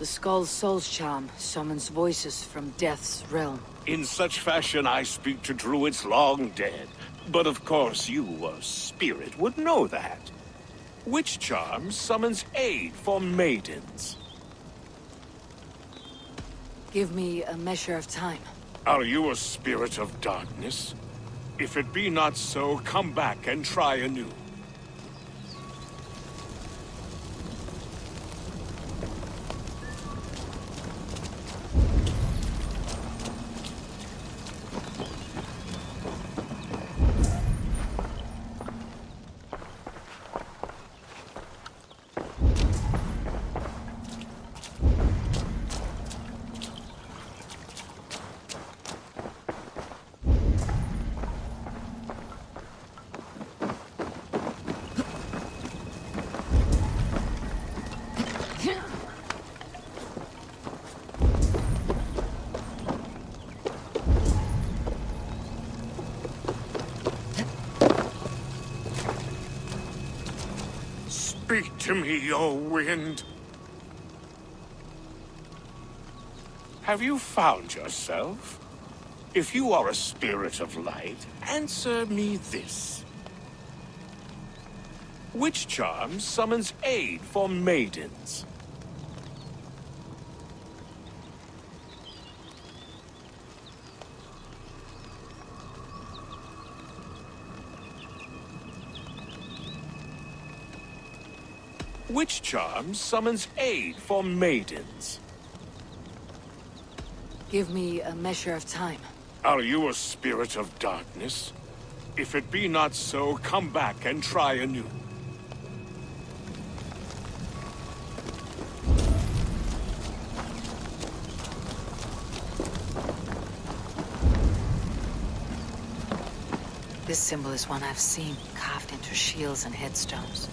The Skull's Soul's charm summons voices from Death's realm. In such fashion I speak to druids long dead. But of course you, a spirit, would know that. Which charm summons aid for maidens? Give me a measure of time. Are you a spirit of darkness? If it be not so, come back and try anew. Speak to me, O wind. Have you found yourself? If you are a spirit of light, answer me this. Which charm summons aid for maidens? Which charm summons aid for maidens? Give me a measure of time. Are you a spirit of darkness? If it be not so, come back and try anew. This symbol is one I've seen, carved into shields and headstones.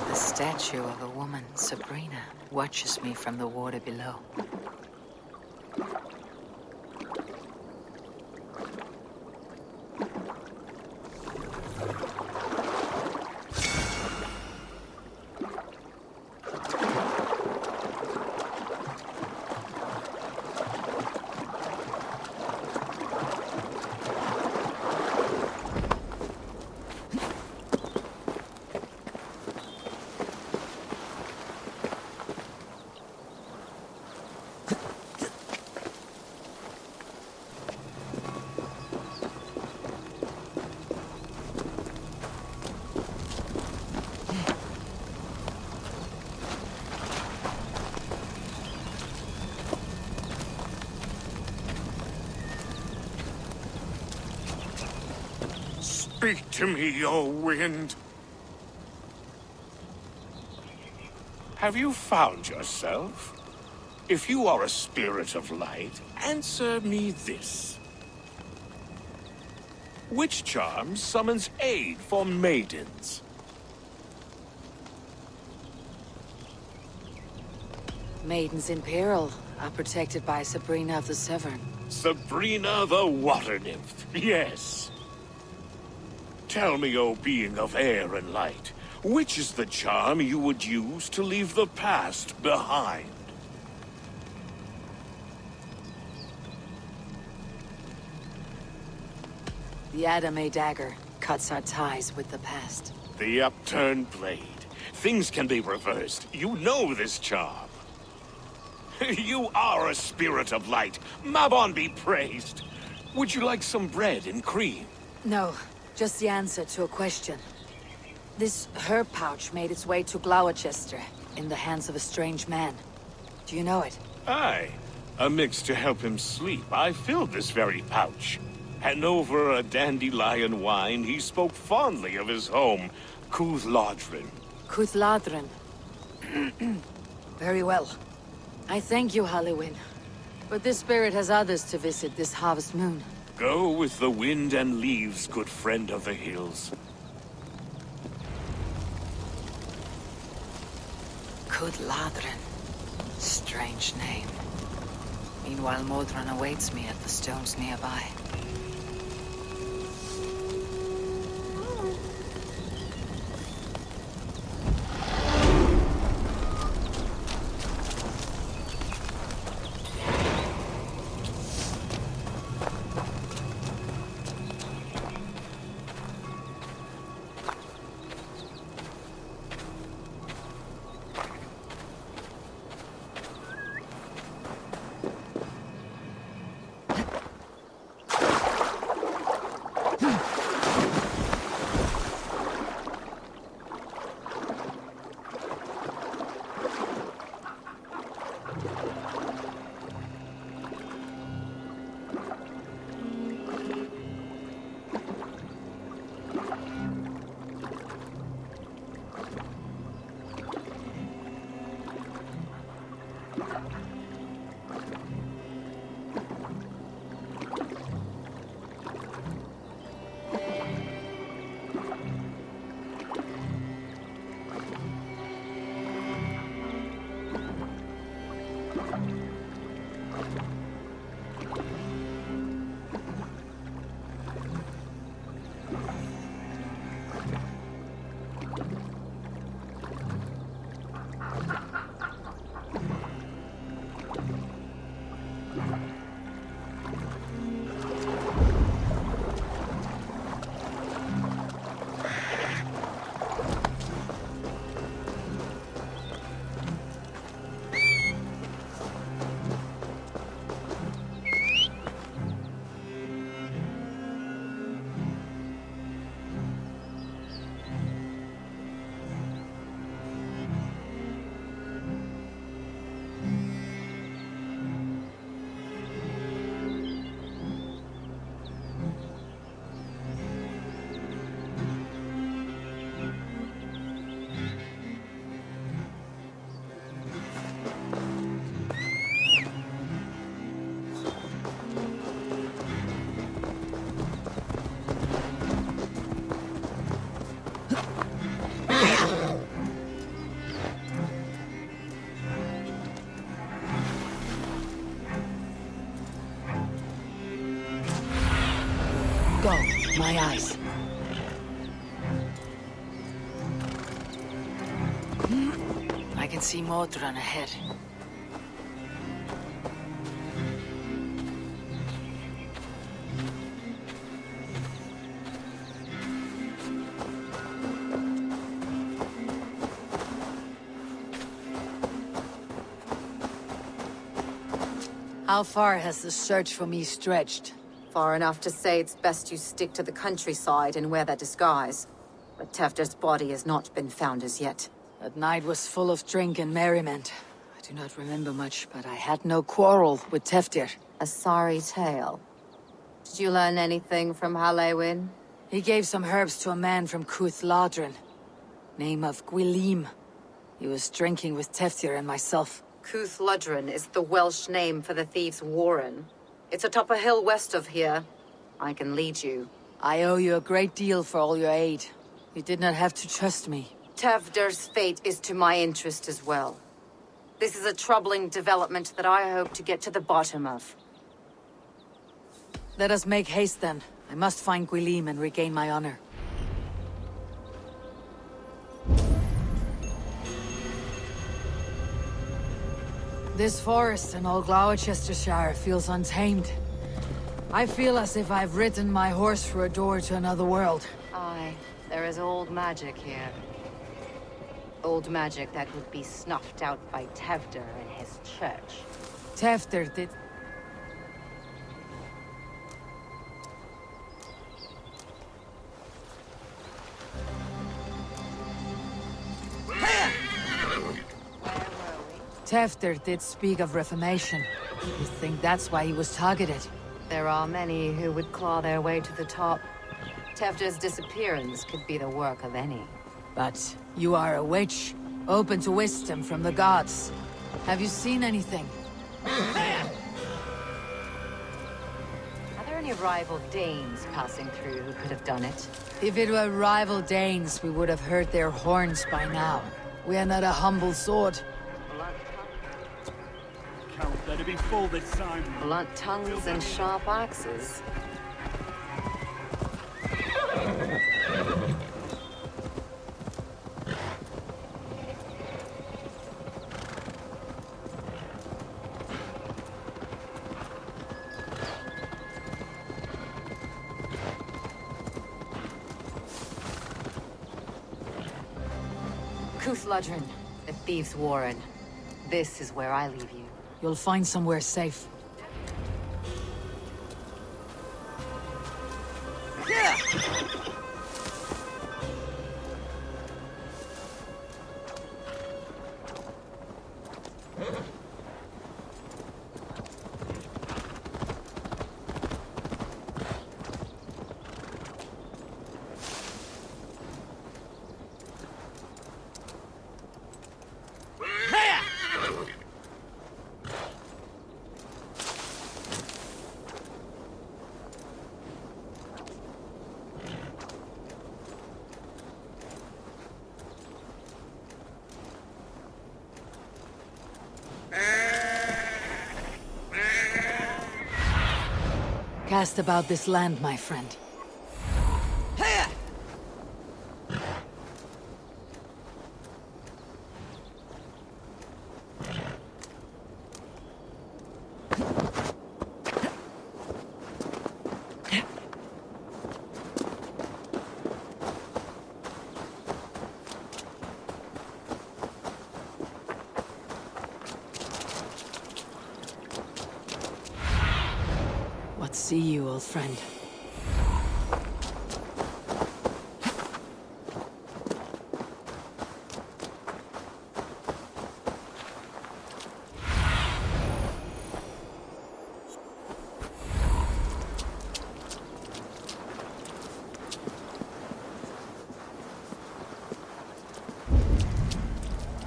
The statue of a woman, Sabrina, watches me from the water below. Speak to me, O wind. Have you found yourself? If you are a spirit of light, answer me this. Which charm summons aid for maidens? Maidens in peril are protected by Sabrina of the Severn. Sabrina the water nymph, yes. Tell me, O being of air and light, which is the charm you would use to leave the past behind? The Adame dagger cuts our ties with the past. The upturned blade. Things can be reversed. You know this charm. You are a spirit of light. Mabon be praised. Would you like some bread and cream? No, just the answer to a question. This herb pouch made its way to Gloucester in the hands of a strange man. Do you know it? Aye. A mix to help him sleep. I filled this very pouch. And over a dandelion wine, he spoke fondly of his home, Cuthladrin. Cuthladrin. Very well. I thank you, Halliwyn. But this spirit has others to visit this harvest moon. Go with the wind and leaves, good friend of the hills. Cuthladrin. Strange name. Meanwhile, Modron awaits me at the stones nearby. Go, my eyes. I can see Modron ahead. How far has the search for me stretched? Far enough to say it's best you stick to the countryside and wear that disguise. But Tefder's body has not been found as yet. That night was full of drink and merriment. I do not remember much, but I had no quarrel with Tefdir. A sorry tale. Did you learn anything from Halewin? He gave some herbs to a man from Cuth Ladrin. Name of Gwilim. He was drinking with Tefdir and myself. Cuth Ladrin is the Welsh name for the thieves' warren. It's atop a hill west of here. I can lead you. I owe you a great deal for all your aid. You did not have to trust me. Tefder's fate is to my interest as well. This is a troubling development that I hope to get to the bottom of. Let us make haste then. I must find Gwilim and regain my honor. This forest in all Gloucestershire feels untamed. I feel as if I've ridden my horse through a door to another world. Aye, there is old magic here. Old magic that would be snuffed out by Tefder and his church. Tefder did... Tefder did speak of reformation. You think that's why he was targeted? There are many who would claw their way to the top. Tefder's disappearance could be the work of any. But you are a witch, open to wisdom from the gods. Have you seen anything? Are there any rival Danes passing through who could have done it? If it were rival Danes, we would have heard their horns by now. We are not a humble sword. count better be full this time. Blunt tongues and sharp axes. Kuthludrin, the Thieves' Warren. This is where I leave you. You'll find somewhere safe. Cast about this land, my friend. What see you, old friend?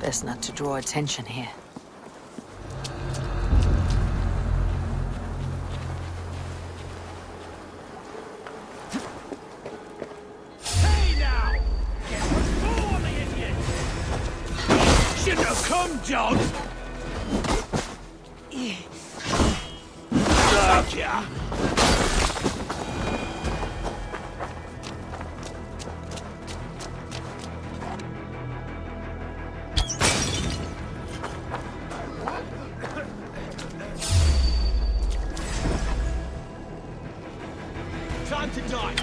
Best not to draw attention here. Come, John! Gotcha! Time to die!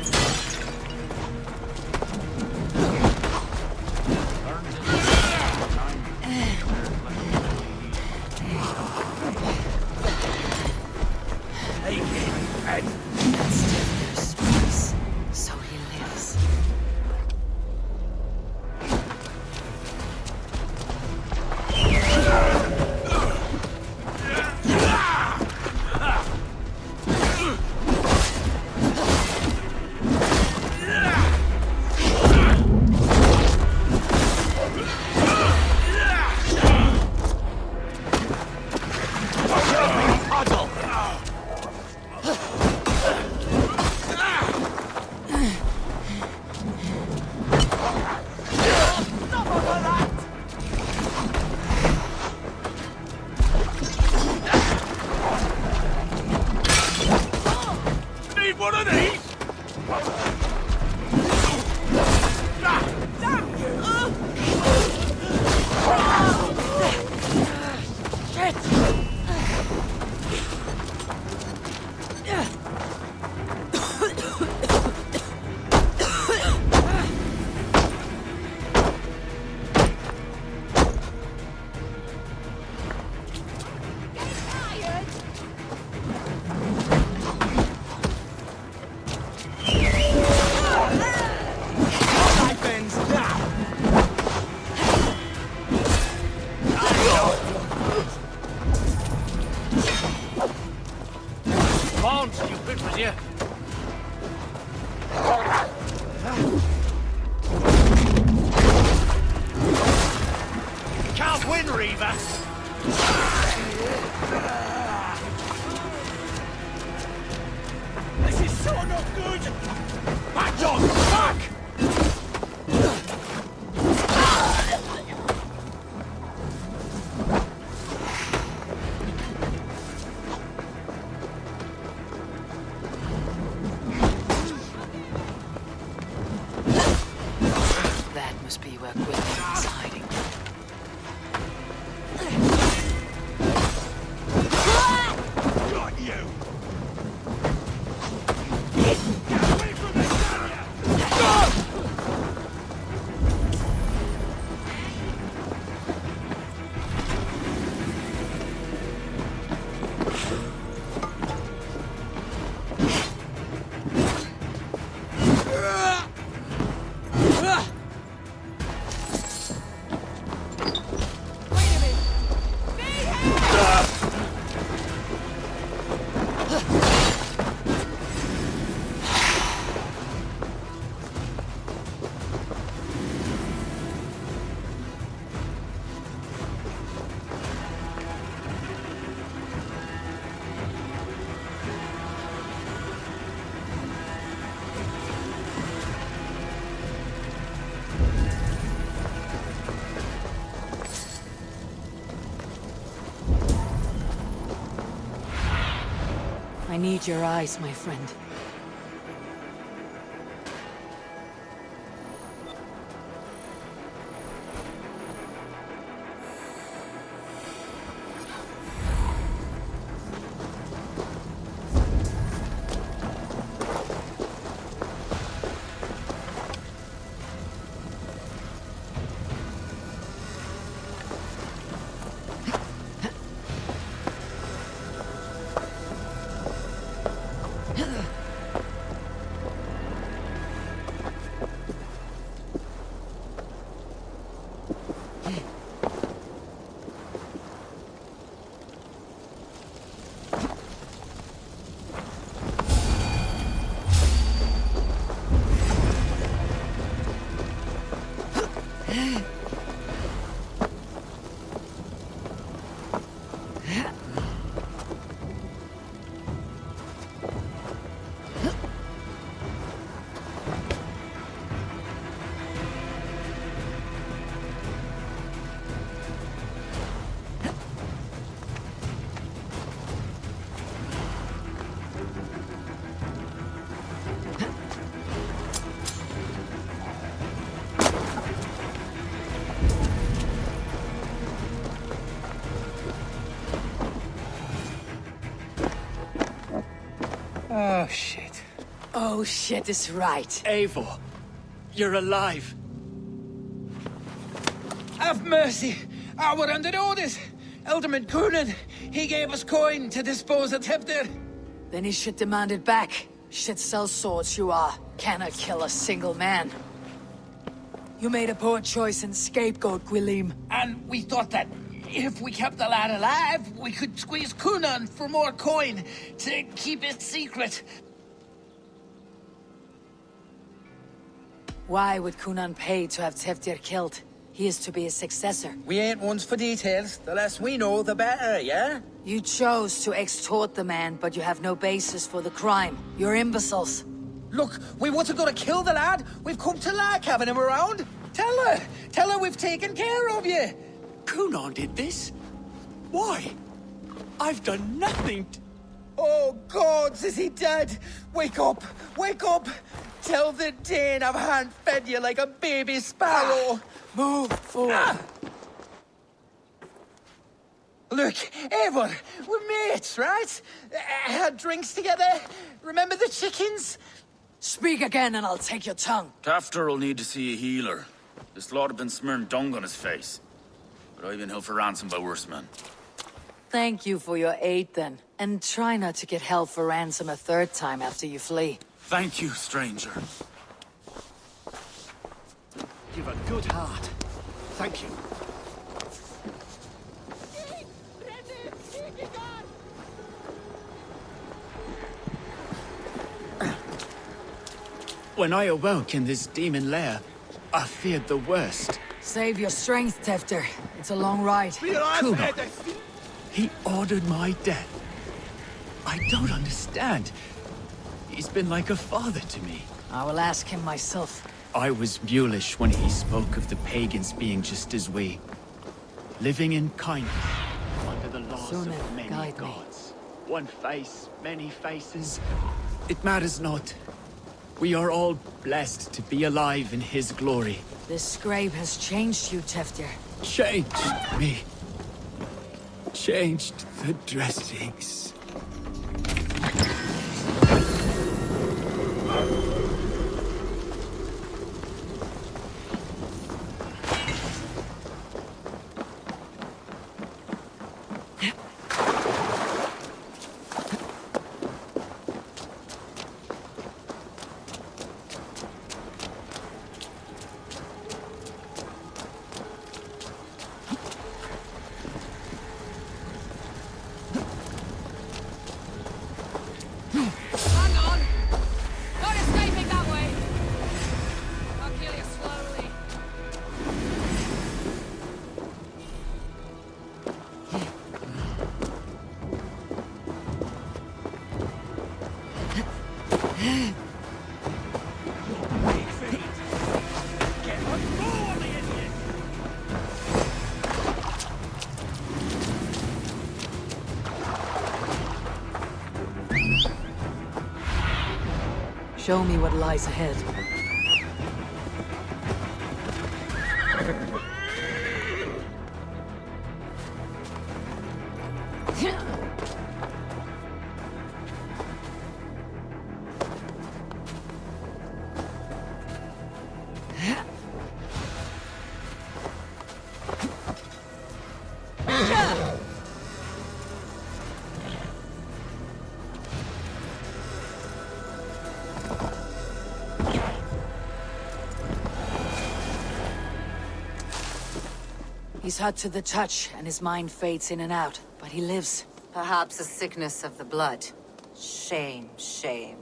So he lives. One of these? Can't win, Reaver! This is so not good! Back, John! Back! I need your eyes, my friend. Oh, shit. Oh, shit is right. Eivor, you're alive. Have mercy! We're under orders! Alderman Coonan, he gave us coin to dispose of Tepter. Then he should demand it back. Shit sells swords, you are. Cannot kill a single man. You made a poor choice in scapegoat, Gwilym. And we thought that if we kept the lad alive, we could squeeze Coonan for more coin to keep it secret. Why would Coonan pay to have Teftir killed? He is to be his successor. We ain't ones for details. The less we know, the better, yeah? You chose to extort the man, but you have no basis for the crime. You're imbeciles. Look, we wasn't gonna kill the lad. We've come to like having him around. Tell her we've taken care of you. Coonan did this? Why? I've done nothing. Oh, gods, is he dead? Wake up! Wake up! Tell the Dane I've hand-fed you like a baby sparrow. Move forward. Look, Eivor, we're mates, right? Had drinks together. Remember the chickens? Speak again and I'll take your tongue. Tafter will need to see a healer. This lord have been smearing dung on his face. But I've been held for ransom by worse men. Thank you for your aid then. And try not to get held for ransom a third time after you flee. Thank you, stranger. You've a good heart. Thank you. When I awoke in this demon lair, I feared the worst. Save your strength, Tefter. It's a long ride. Coonan. He ordered my death. I don't understand. He's been like a father to me. I will ask him myself. I was mulish when he spoke of the pagans being just as we. Living in kindness, under the laws of many gods. One face, many faces. It matters not. We are all blessed to be alive in his glory. This scrape has changed you, Teftir. Changed me. Changed the dressings. Show me what lies ahead. He's hot to the touch, and his mind fades in and out, but he lives. Perhaps a sickness of the blood. Shame, shame.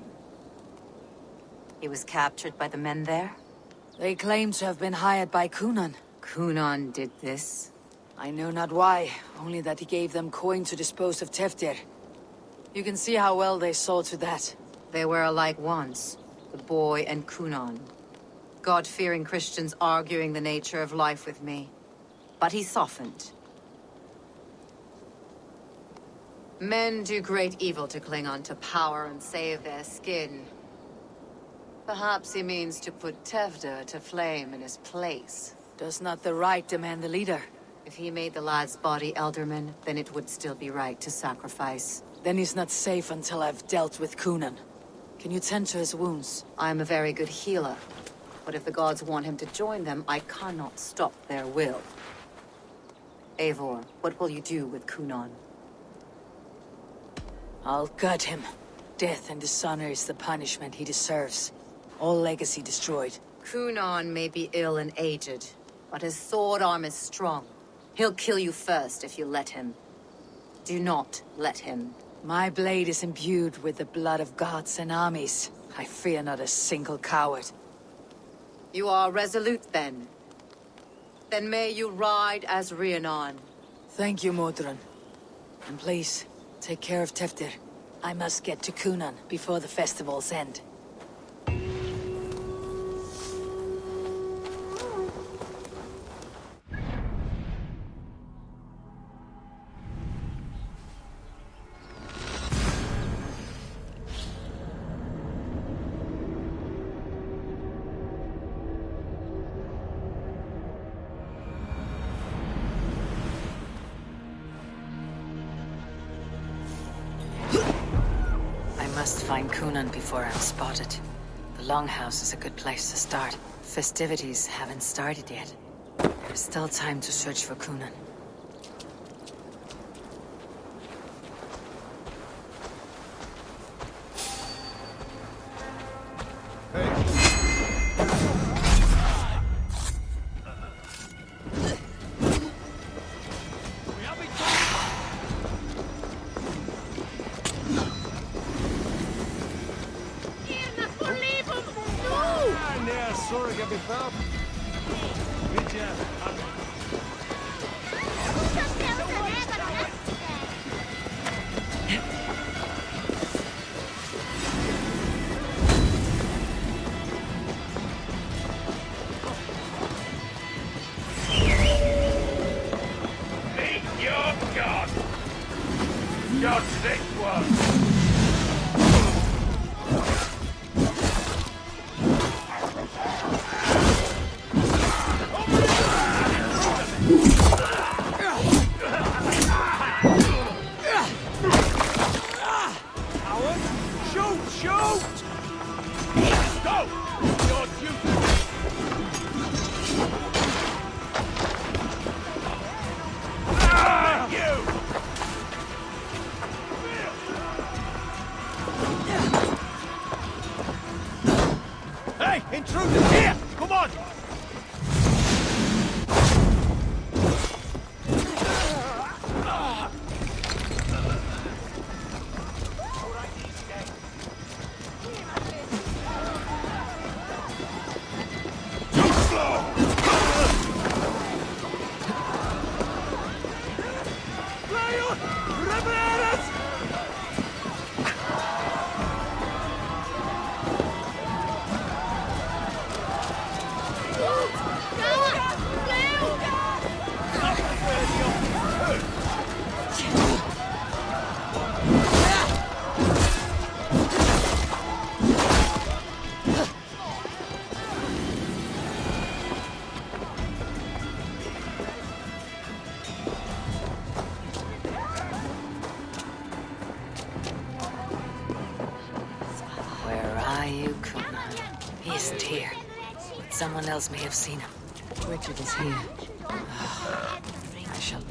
He was captured by the men there? They claim to have been hired by Kunan. Kunan did this? I know not why, only that he gave them coin to dispose of Teftir. You can see how well they saw to that. They were alike once, the boy and Kunan. God-fearing Christians arguing the nature of life with me. But he softened. Men do great evil to cling on to power and save their skin. Perhaps he means to put Tevda to flame in his place. Does not the right demand the leader? If he made the lad's body Elderman, then it would still be right to sacrifice. Then he's not safe until I've dealt with Kunan. Can you tend to his wounds? I am a very good healer. But if the gods want him to join them, I cannot stop their will. Eivor, what will you do with Kunan? I'll gut him. Death and dishonor is the punishment he deserves. All legacy destroyed. Kunan may be ill and aged, but his sword arm is strong. He'll kill you first if you let him. Do not let him. My blade is imbued with the blood of gods and armies. I fear not a single coward. You are resolute, then. Then may you ride as Rhiannon. Thank you, Modron. And please, take care of Teftir. I must get to Kunan before the festival's end. I must find Kunan before I'm spotted. The Longhouse is a good place to start. Festivities haven't started yet. There's still time to search for Kunan. Someone else may have seen him. Richard is here. I shall...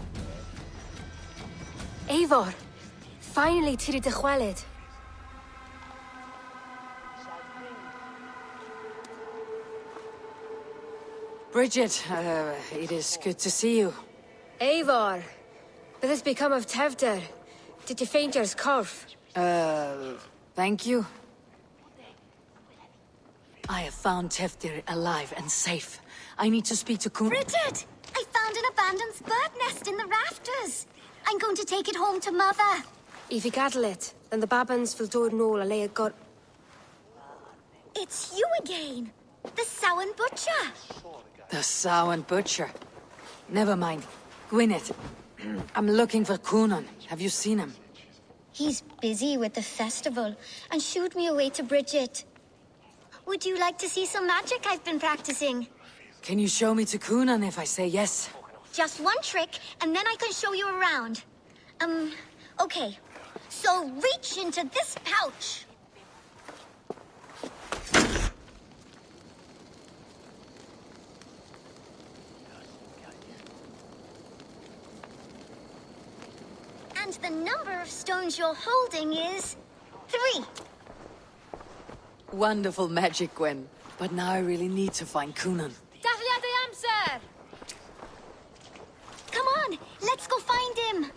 Eivor! Finally, tiri de chwaled. Bridget, it is good to see you. Eivor! What has become of Tevder? Did you faint your scarf? Thank you. I have found Tevdir alive and safe. I need to speak to Kun- Bridget! I found an abandoned bird nest in the rafters. I'm going to take it home to Mother. If you cattle it, then the babans will do no a lay got. It's you again. The Sowen Butcher. The Sowen Butcher. Never mind. Gwyneth. I'm looking for Kunan. Have you seen him? He's busy with the festival and shooed me away to Bridget. Would you like to see some magic I've been practicing? Can you show me to Kunan if I say yes? Just one trick, and then I can show you around. Okay. So reach into this pouch. And the number of stones you're holding is 3. Wonderful magic, Gwen. But now I really need to find Kunan. Dahlia the answer! Come on, let's go find him.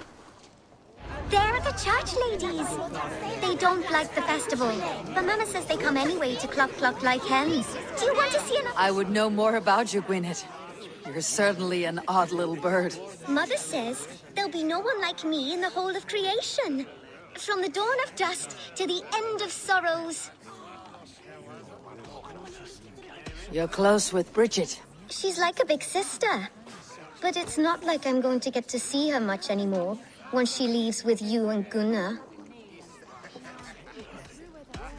There are the church ladies. They don't like the festival, but Mama says they come anyway to cluck like hens. Do you want to see another? I would know more about you, Gwyneth. You're certainly an odd little bird. Mother says there'll be no one like me in the whole of creation. From the dawn of dust to the end of sorrows. You're close with Bridget. She's like a big sister. But it's not like I'm going to get to see her much anymore once she leaves with you and Gunnar.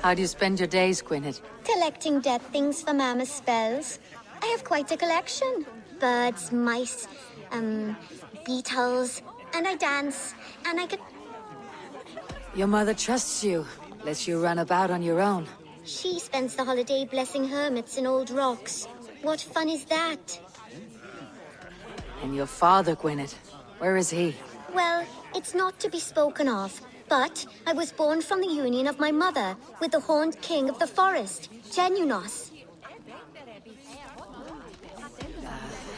How do you spend your days, Gwyneth? Collecting dead things for Mama's spells. I have quite a collection. Birds, mice, beetles, and I dance, and I could... Your mother trusts you, lets you run about on your own. She spends the holiday blessing hermits in old rocks. What fun is that? And your father, Gwyneth, where is he? Well, it's not to be spoken of, but I was born from the union of my mother with the horned king of the forest, Genunos.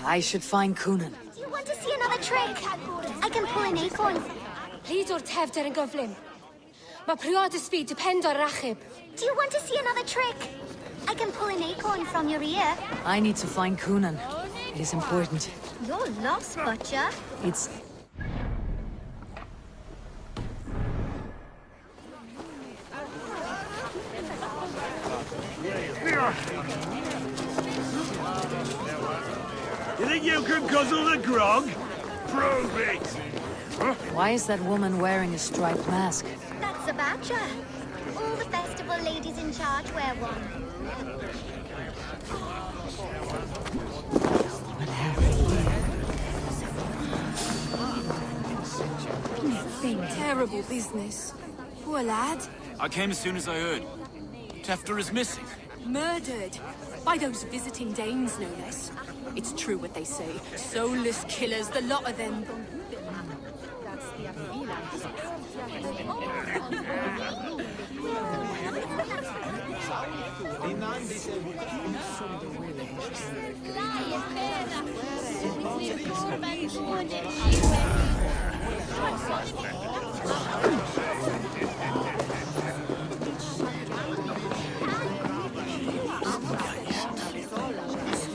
I should find Kunan. Do you want to see another trick? I can pull an acorn. Please or Tevder and Govlin. Ma priod speed depend on Rachib. Do you want to see another trick? I can pull an acorn from your ear. I need to find Kunan. It is important. You're lost, Butcher. It's... You think you can guzzle the grog? Prove it! Why is that woman wearing a striped mask? That's a badger. All the festival ladies in charge wear one. Terrible business. Poor lad. I came as soon as I heard. Tefter is missing. Murdered. By those visiting Danes, no less. It's true what they say. Soulless killers, the lot of them.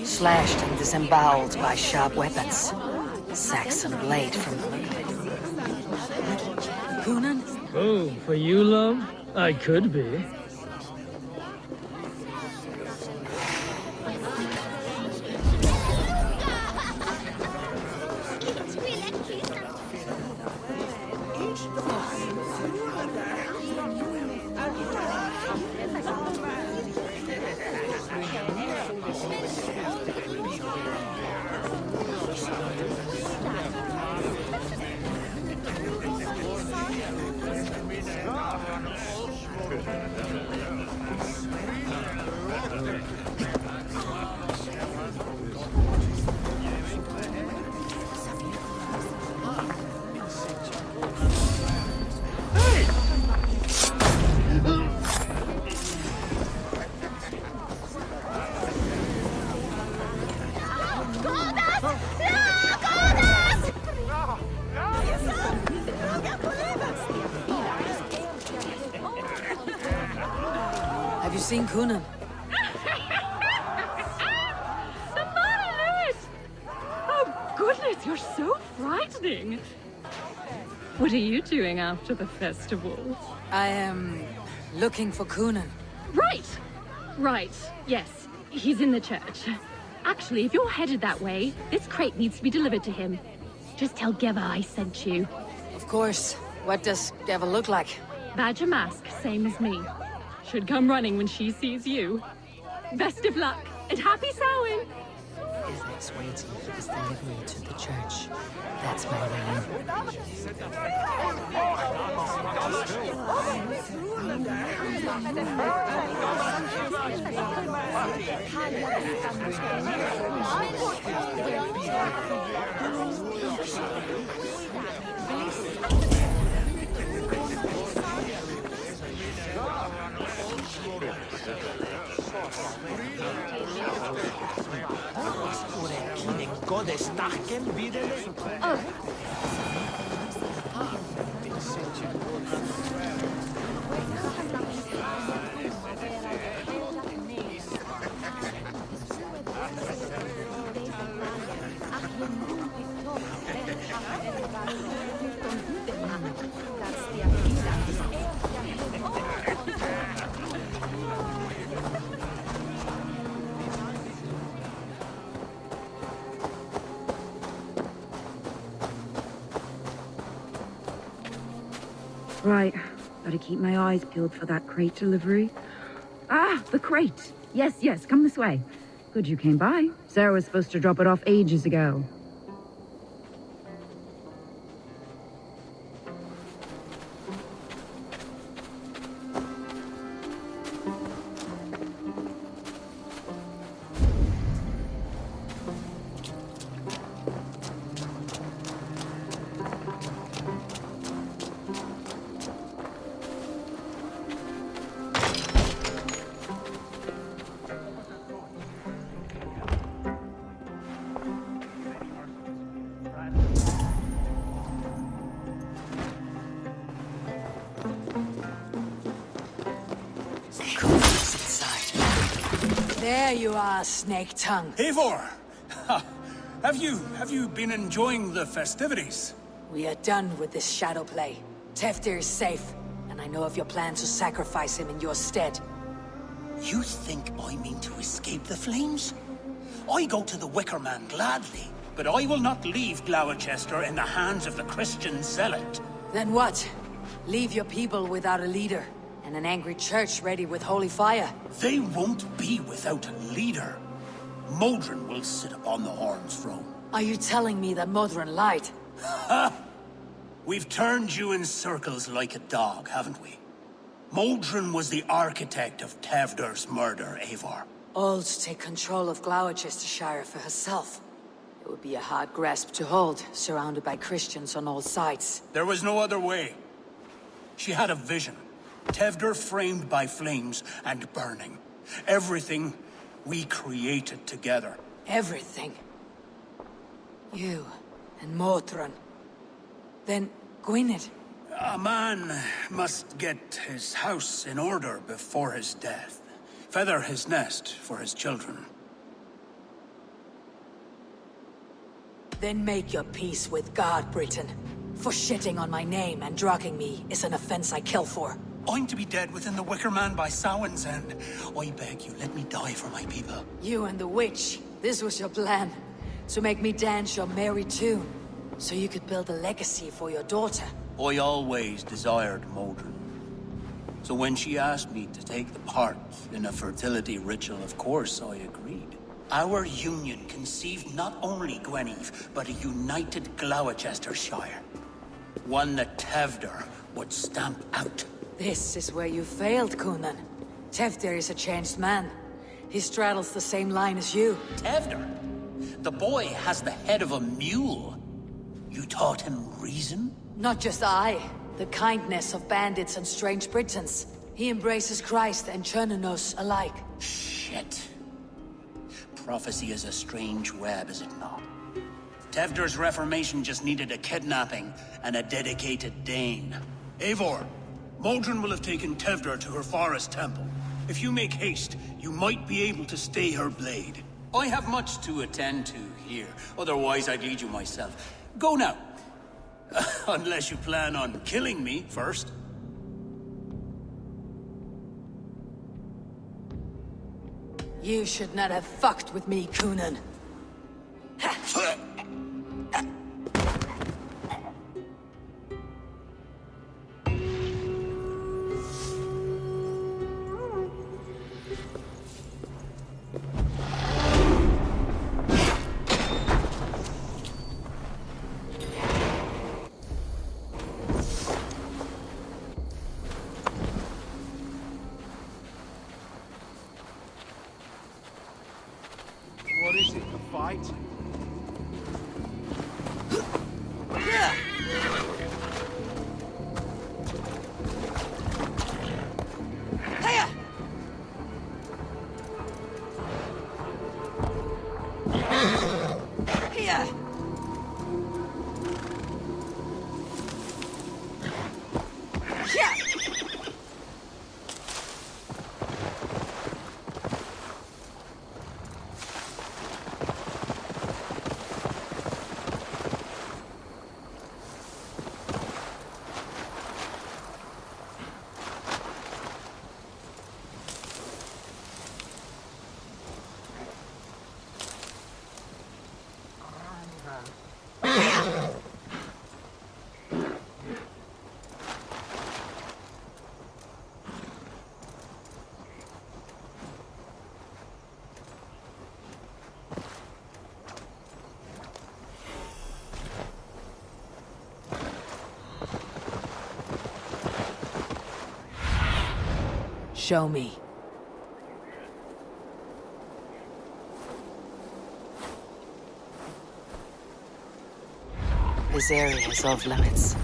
Slashed and disemboweled by sharp weapons. Saxon blade from... Kunan? Oh, for you, love? I could be. seen Kunan? Oh, goodness, you're so frightening. What are you doing after the festival? I am looking for Kunan. Right. Yes, he's in the church. Actually, if you're headed that way, this crate needs to be delivered to him. Just tell Geva I sent you. Of course. What does Geva look like? Badger mask, same as me. Should come running when she sees you. Best of luck, and happy Samhain! Isn's waiting for this delivery to the church. That's my way Right, gotta keep my eyes peeled for that crate delivery. Ah, the crate! Yes, come this way. Good you came by. Sarah was supposed to drop it off ages ago. There you are, Snake Tongue. Eivor! Have you been enjoying the festivities? We are done with this shadow play. Teftir is safe, and I know of your plan to sacrifice him in your stead. You think I mean to escape the flames? I go to the Wicker Man gladly, but I will not leave Gloucester in the hands of the Christian zealot. Then what? Leave your people without a leader, and an angry church ready with holy fire. They won't be without a leader. Modron will sit upon the Horn's throne. Are you telling me that Modron lied? Ha! We've turned you in circles like a dog, haven't we? Modron was the architect of Tevder's murder, Eivor. All to take control of Gloucestershire for herself. It would be a hard grasp to hold, surrounded by Christians on all sides. There was no other way. She had a vision. Tevder framed by flames and burning. Everything we created together. Everything? You and Modron. Then Gwynedd. A man must get his house in order before his death. Feather his nest for his children. Then make your peace with God, Britain. For shitting on my name and drugging me is an offense I kill for. I'm to be dead within the Wicker Man by Samhain's end. I beg you, let me die for my people. You and the witch. This was your plan. To make me dance your merry tune. So you could build a legacy for your daughter. I always desired Modron. So when she asked me to take the part in a fertility ritual, of course I agreed. Our union conceived not only Gweneve, but a united Gloucestershire. One that Tevder would stamp out. This is where you failed, Kunan. Teftir is a changed man. He straddles the same line as you. Tevder? The boy has the head of a mule. You taught him reason? Not just I. The kindness of bandits and strange Britons. He embraces Christ and Chernonos alike. Shit. Prophecy is a strange web, is it not? Tevder's reformation just needed a kidnapping and a dedicated Dane. Eivor, Modron will have taken Tevder to her forest temple. If you make haste, you might be able to stay her blade. I have much to attend to here. Otherwise, I'd lead you myself. Go now. Unless you plan on killing me first. You should not have fucked with me, Coonan. What is it, a fight? Show me. This area is off limits.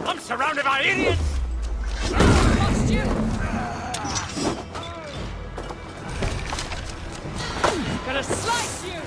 I'm surrounded by idiots! Lost you! Gonna Slice you!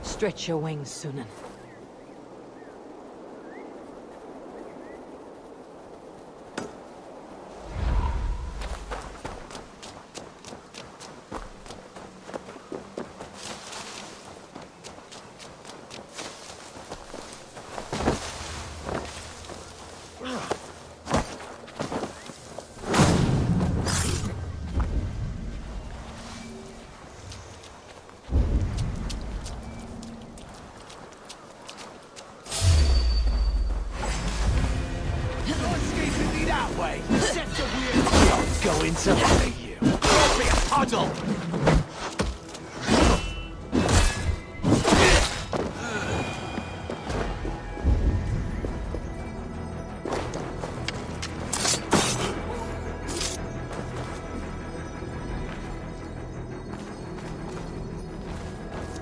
Stretch your wings, Sunan. going to pay you. Don't be a puddle!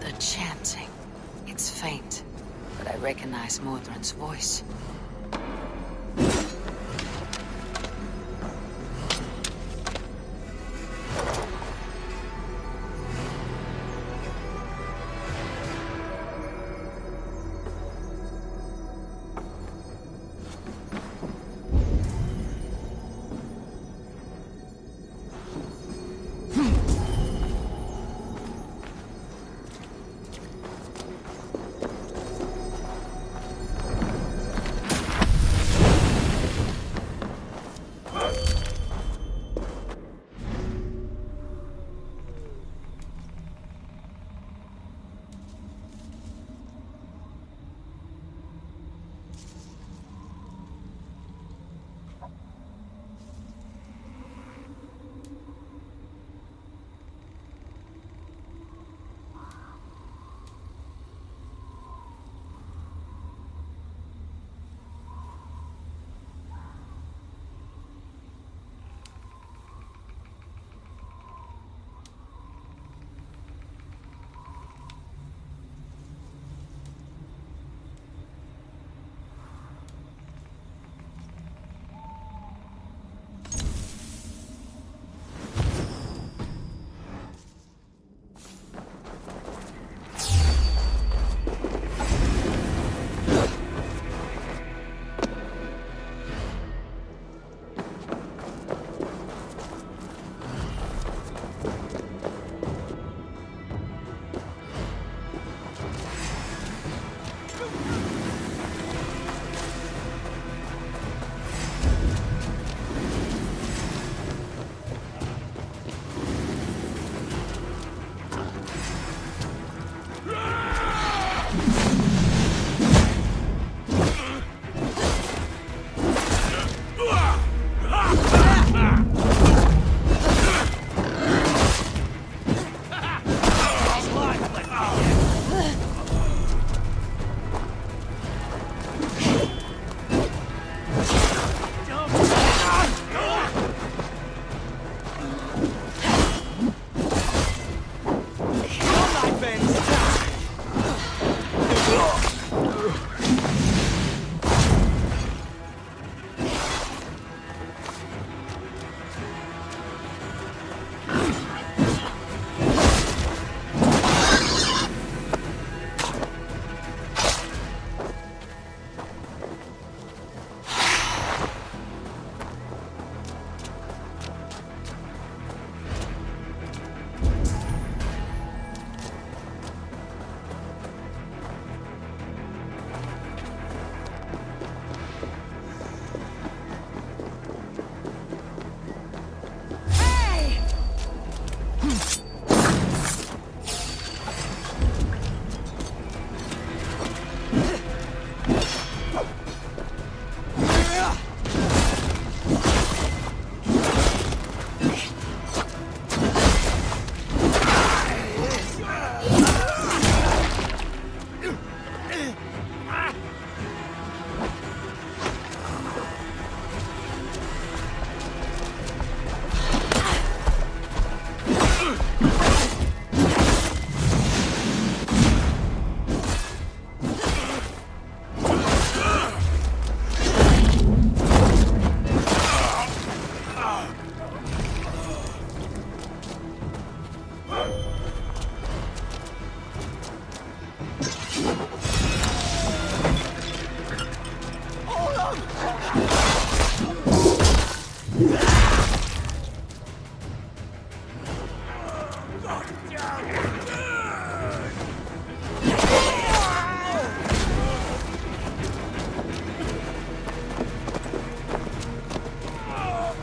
The chanting. It's faint, but I recognize Mordrin's voice.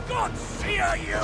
God fear you!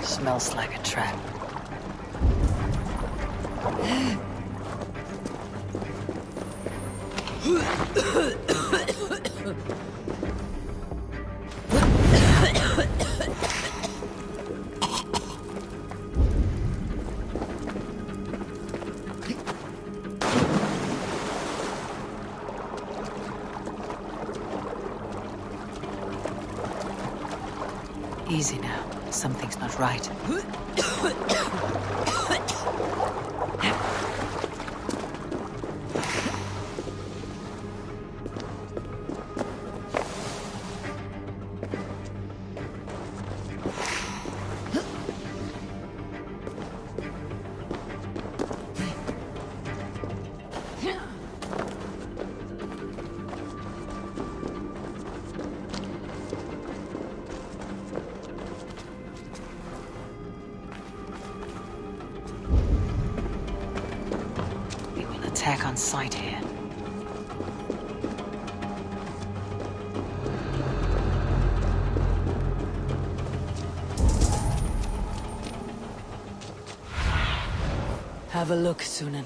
Smells like a trap. Easy now. Something's not right. Attack on sight here. Have a look, Sunan.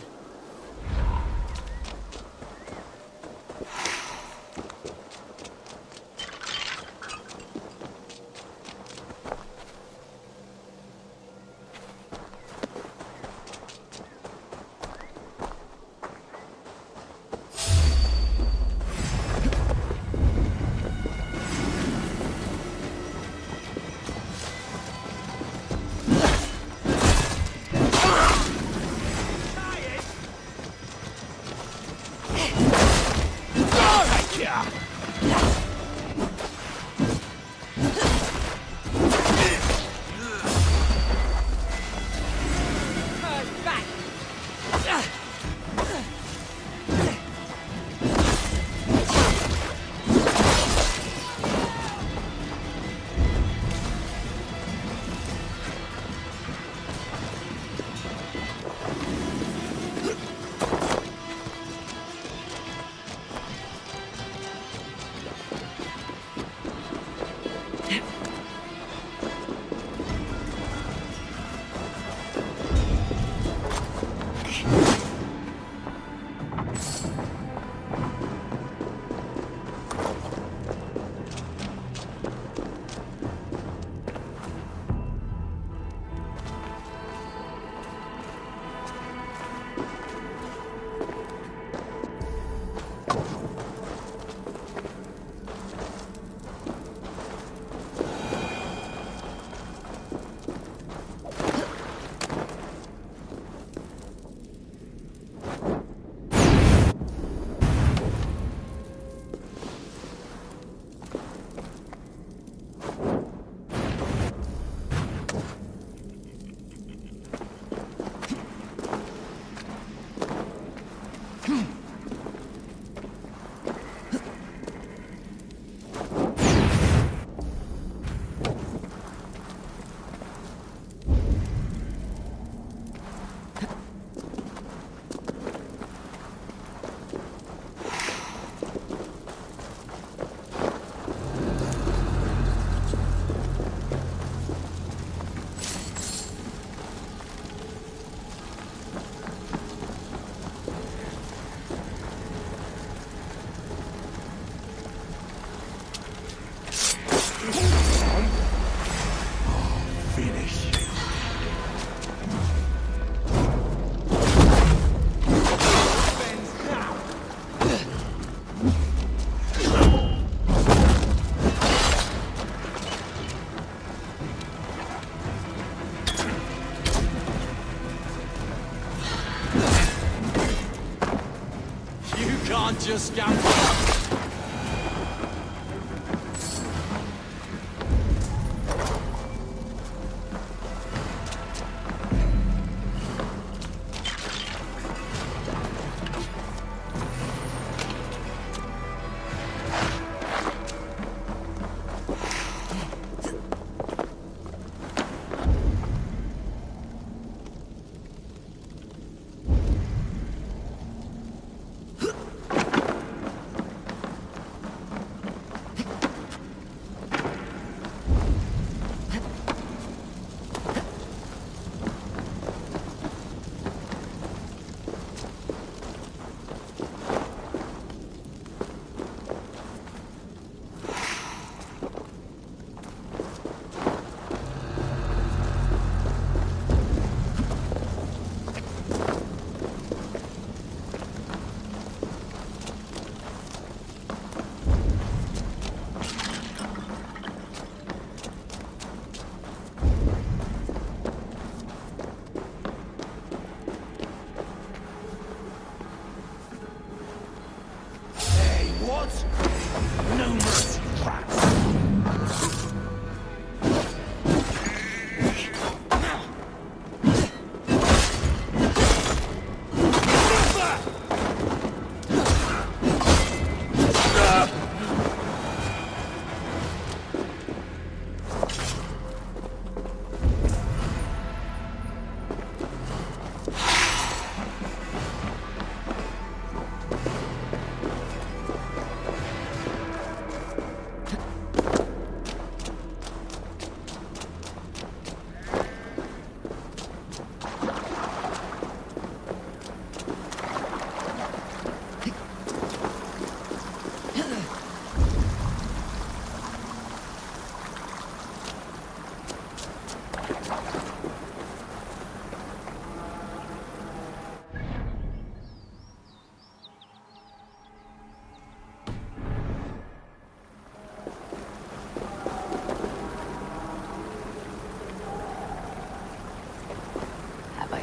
Just got...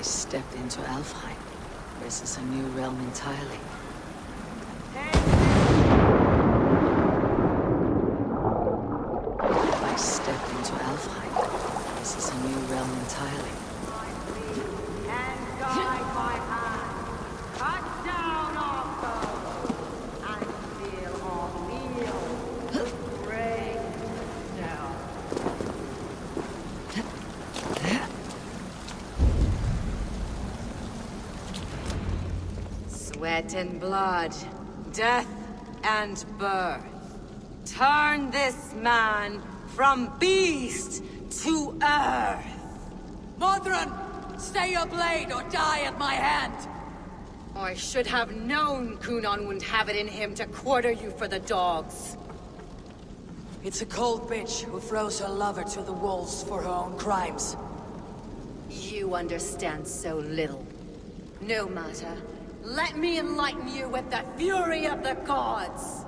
Stepped into Alfheim. This is a new realm entirely. Have I stepped into Alfheim? This is a new realm entirely. And guide my hand. Cut down our foes. And feel our meal. Break down. Sweat and blood, death and birth. Turn this man from beast to earth. Modron, stay your blade or die at my hand. I should have known Kunon wouldn't have it in him to quarter you for the dogs. It's a cold bitch who throws her lover to the wolves for her own crimes. You understand so little. No matter. Let me enlighten you with the fury of the gods!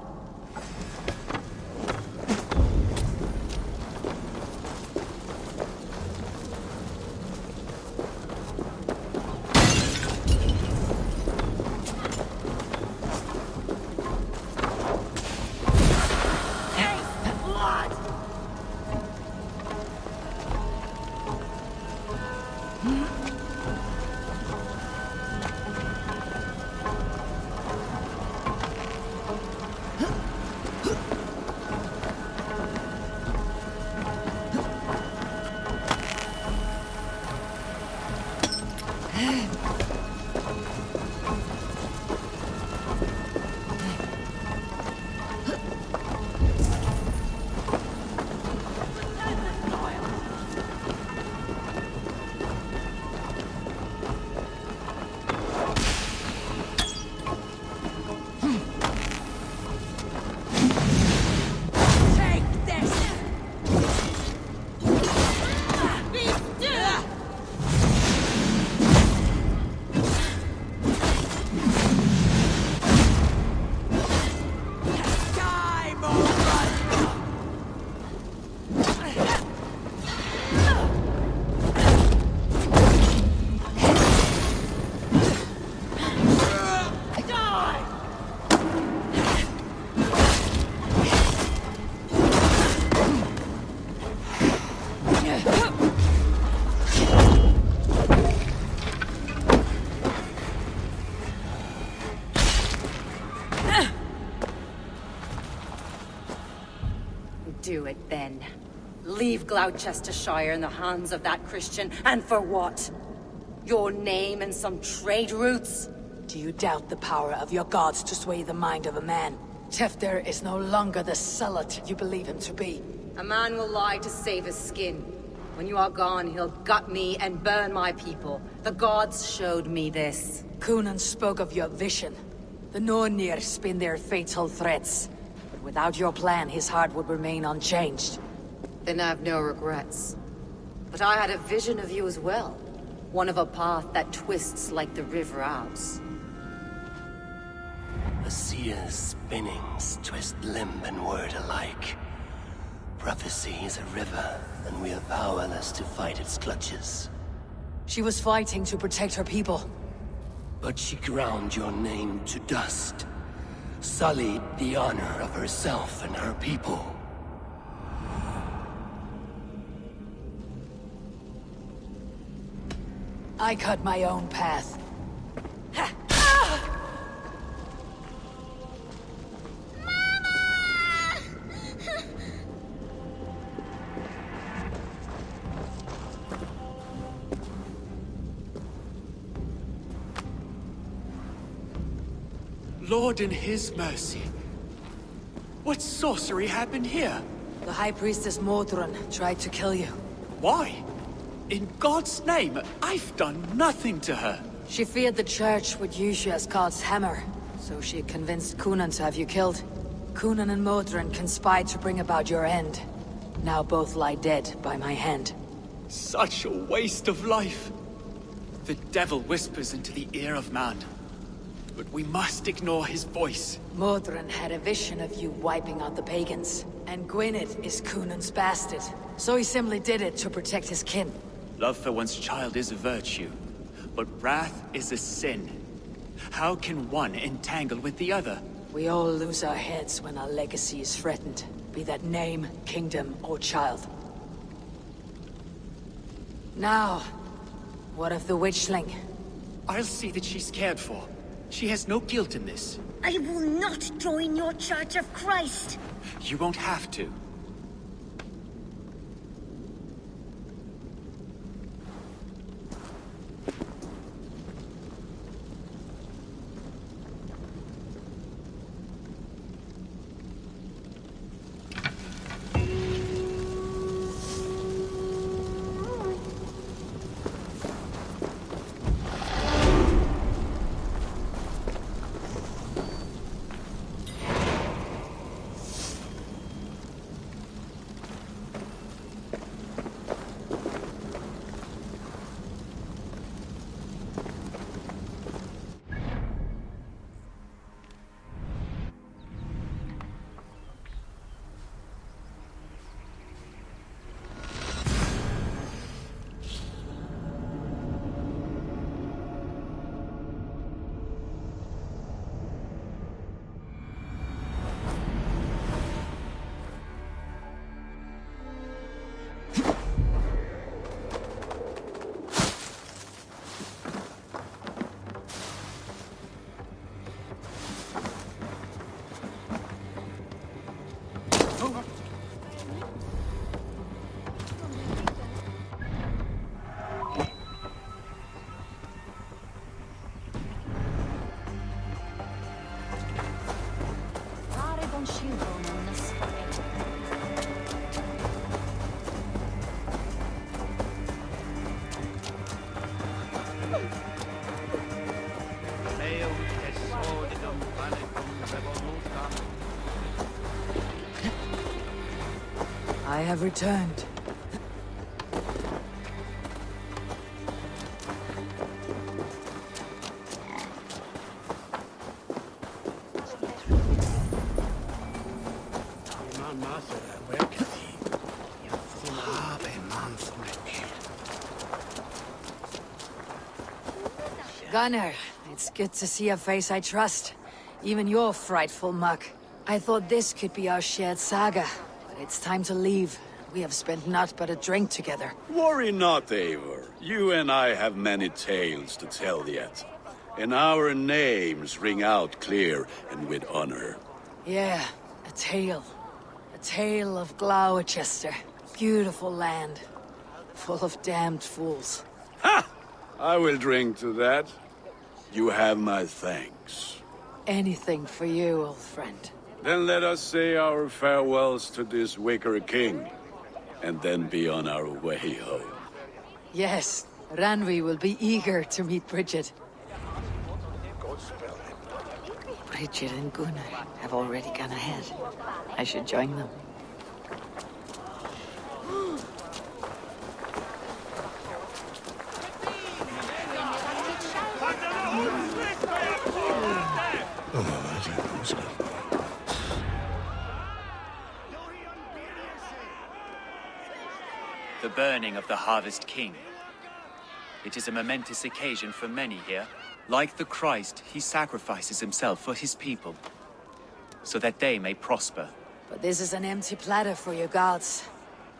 Do it then. Leave Gloucestershire in the hands of that Christian, and for what? Your name and some trade routes? Do you doubt the power of your gods to sway the mind of a man? Tefter is no longer the zealot you believe him to be. A man will lie to save his skin. When you are gone, he'll gut me and burn my people. The gods showed me this. Cunan spoke of your vision. The Nornir spin their fatal threats. But without your plan, his heart would remain unchanged. Then I have no regrets. But I had a vision of you as well. One of a path that twists like the river Ouse. The seer's spinnings twist limb and word alike. Prophecy is a river, and we are powerless to fight its clutches. She was fighting to protect her people. But she ground your name to dust. Sullied the honor of herself and her people. I cut my own path. Lord in his mercy. What sorcery happened here? The High Priestess Modron tried to kill you. Why? In God's name, I've done nothing to her. She feared the Church would use you as God's hammer, so she convinced Cunan to have you killed. Cunan and Modron conspired to bring about your end. Now both lie dead by my hand. Such a waste of life. The devil whispers into the ear of man. But we must ignore his voice. Modron had a vision of you wiping out the pagans. And Gwynedd is Cunan's bastard. So he simply did it to protect his kin. Love for one's child is a virtue, but wrath is a sin. How can one entangle with the other? We all lose our heads when our legacy is threatened, be that name, kingdom, or child. Now, what of the witchling? I'll see that she's cared for. She has no guilt in this. I will not join your Church of Christ! You won't have to. I have returned. Gunnar, it's good to see a face I trust. Even you're frightful, muck. I thought this could be our shared saga, but it's time to leave. We have spent naught but a drink together. Worry not, Eivor. You and I have many tales to tell yet. And our names ring out clear and with honor. Yeah, a tale. A tale of Gloucester. Beautiful land. Full of damned fools. Ha! I will drink to that. You have my thanks. Anything for you, old friend. Then let us say our farewells to this Wicker King, and then be on our way home. Yes, Ranvi will be eager to meet Bridget. Bridget and Gunnar have already gone ahead. I should join them. The burning of the Harvest King. It is a momentous occasion for many here. Like the Christ, he sacrifices himself for his people, so that they may prosper. But this is an empty platter for your gods.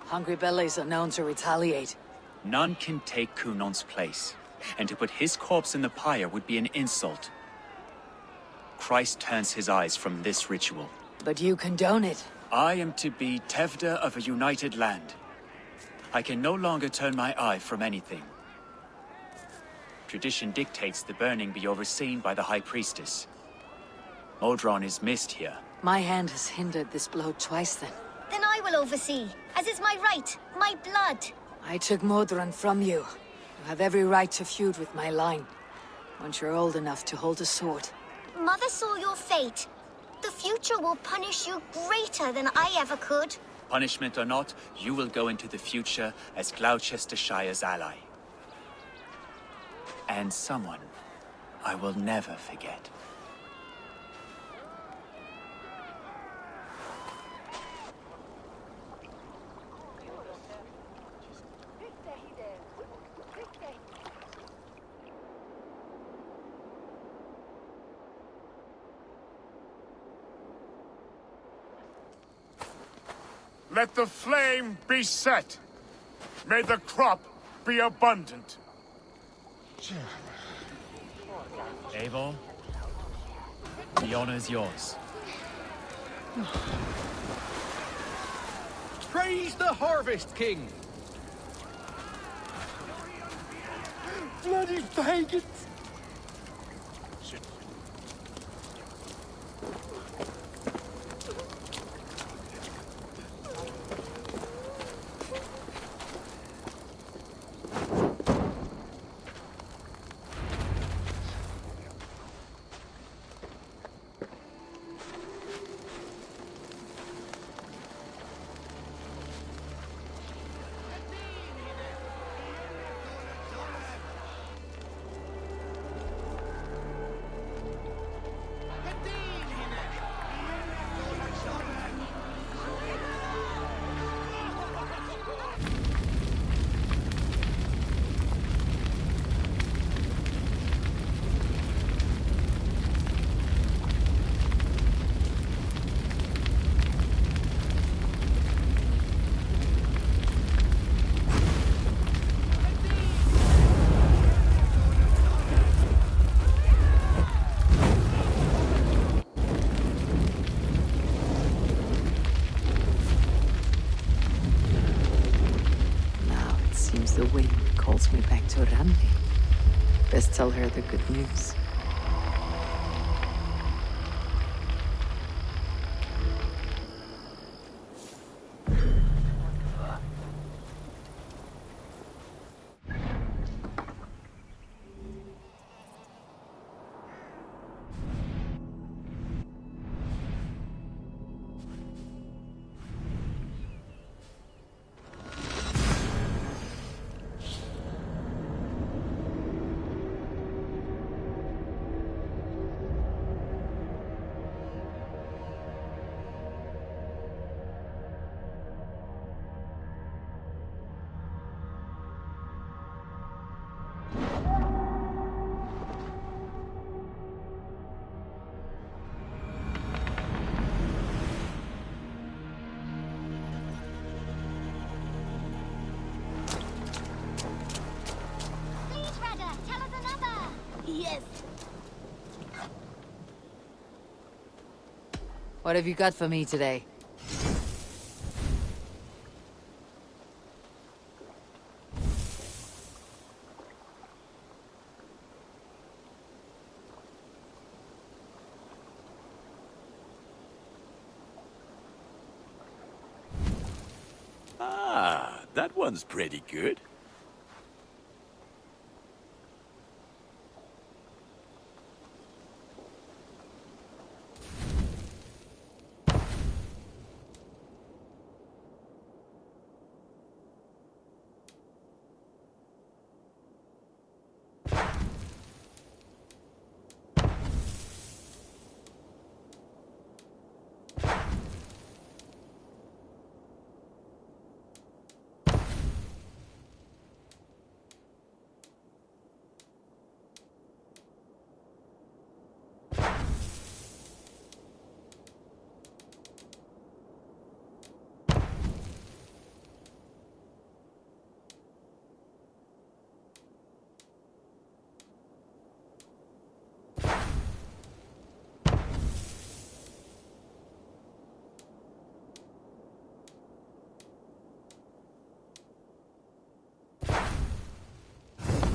Hungry bellies are known to retaliate. None can take Kunon's place, and to put his corpse in the pyre would be an insult. Christ turns his eyes from this ritual. But you condone it. I am to be Tevda of a united land. I can no longer turn my eye from anything. Tradition dictates the burning be overseen by the High Priestess. Modron is missed here. My hand has hindered this blow twice then. Then I will oversee, as is my right, my blood. I took Modron from you. You have every right to feud with my line. Once you're old enough to hold a sword. Mother saw your fate. The future will punish you greater than I ever could. Punishment or not, you will go into the future as Gloucestershire's ally. And someone I will never forget. Let the flame be set. May the crop be abundant. Eivor, the honor is yours. Praise the Harvest King! Bloody pagans! The wind calls me back to Ranvi. Best tell her the good news. What have you got for me today? Ah, that one's pretty good.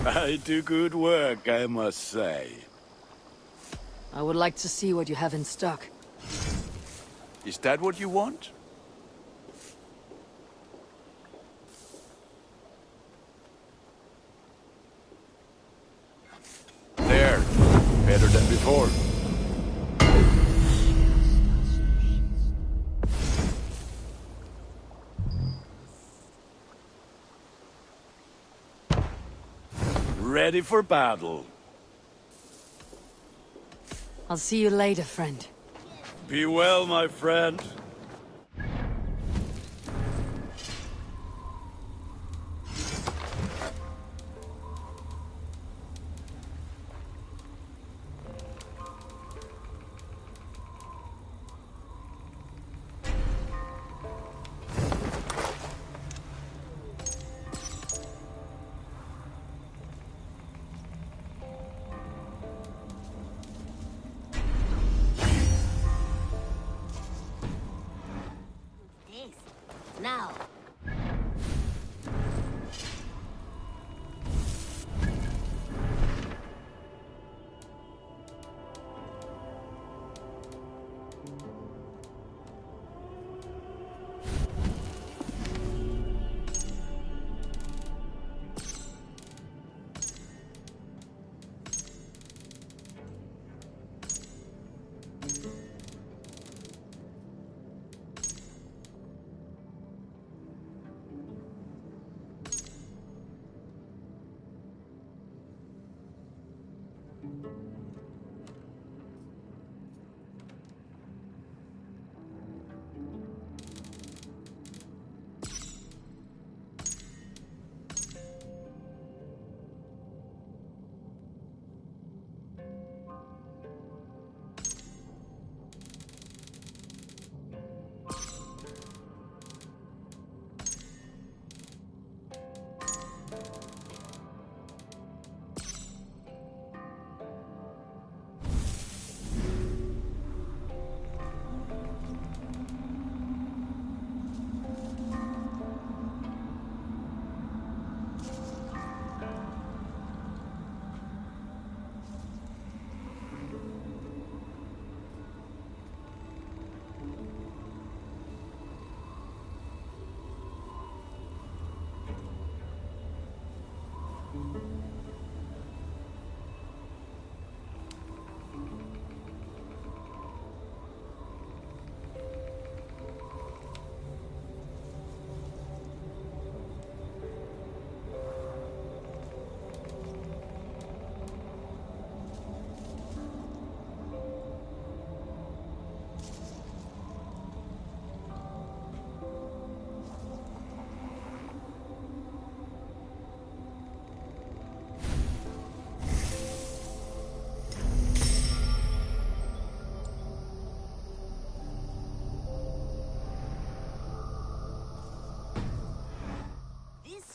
I do good work, I must say. I would like to see what you have in stock. Is that what you want? There. Better than before. Ready for battle. I'll see you later, friend. Be well, my friend. Now.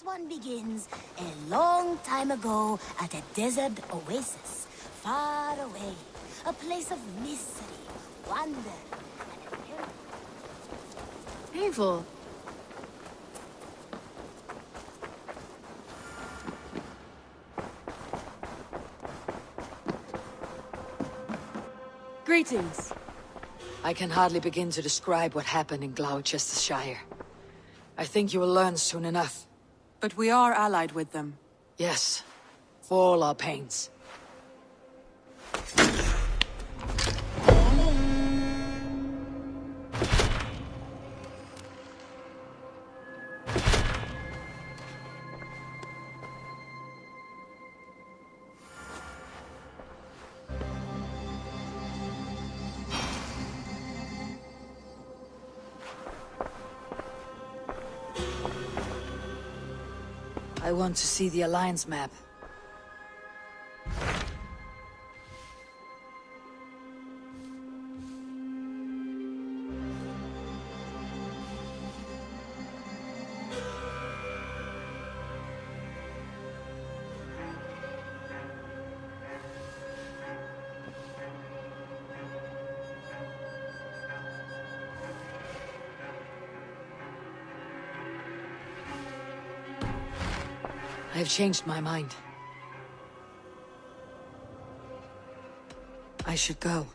One begins a long time ago at a desert oasis, far away. A place of mystery, wonder. Evil. Greetings. I can hardly begin to describe what happened in Gloucestershire. I think you will learn soon enough. But we are allied with them. Yes, for all our pains. I want to see the Alliance map. I've changed my mind. I should go.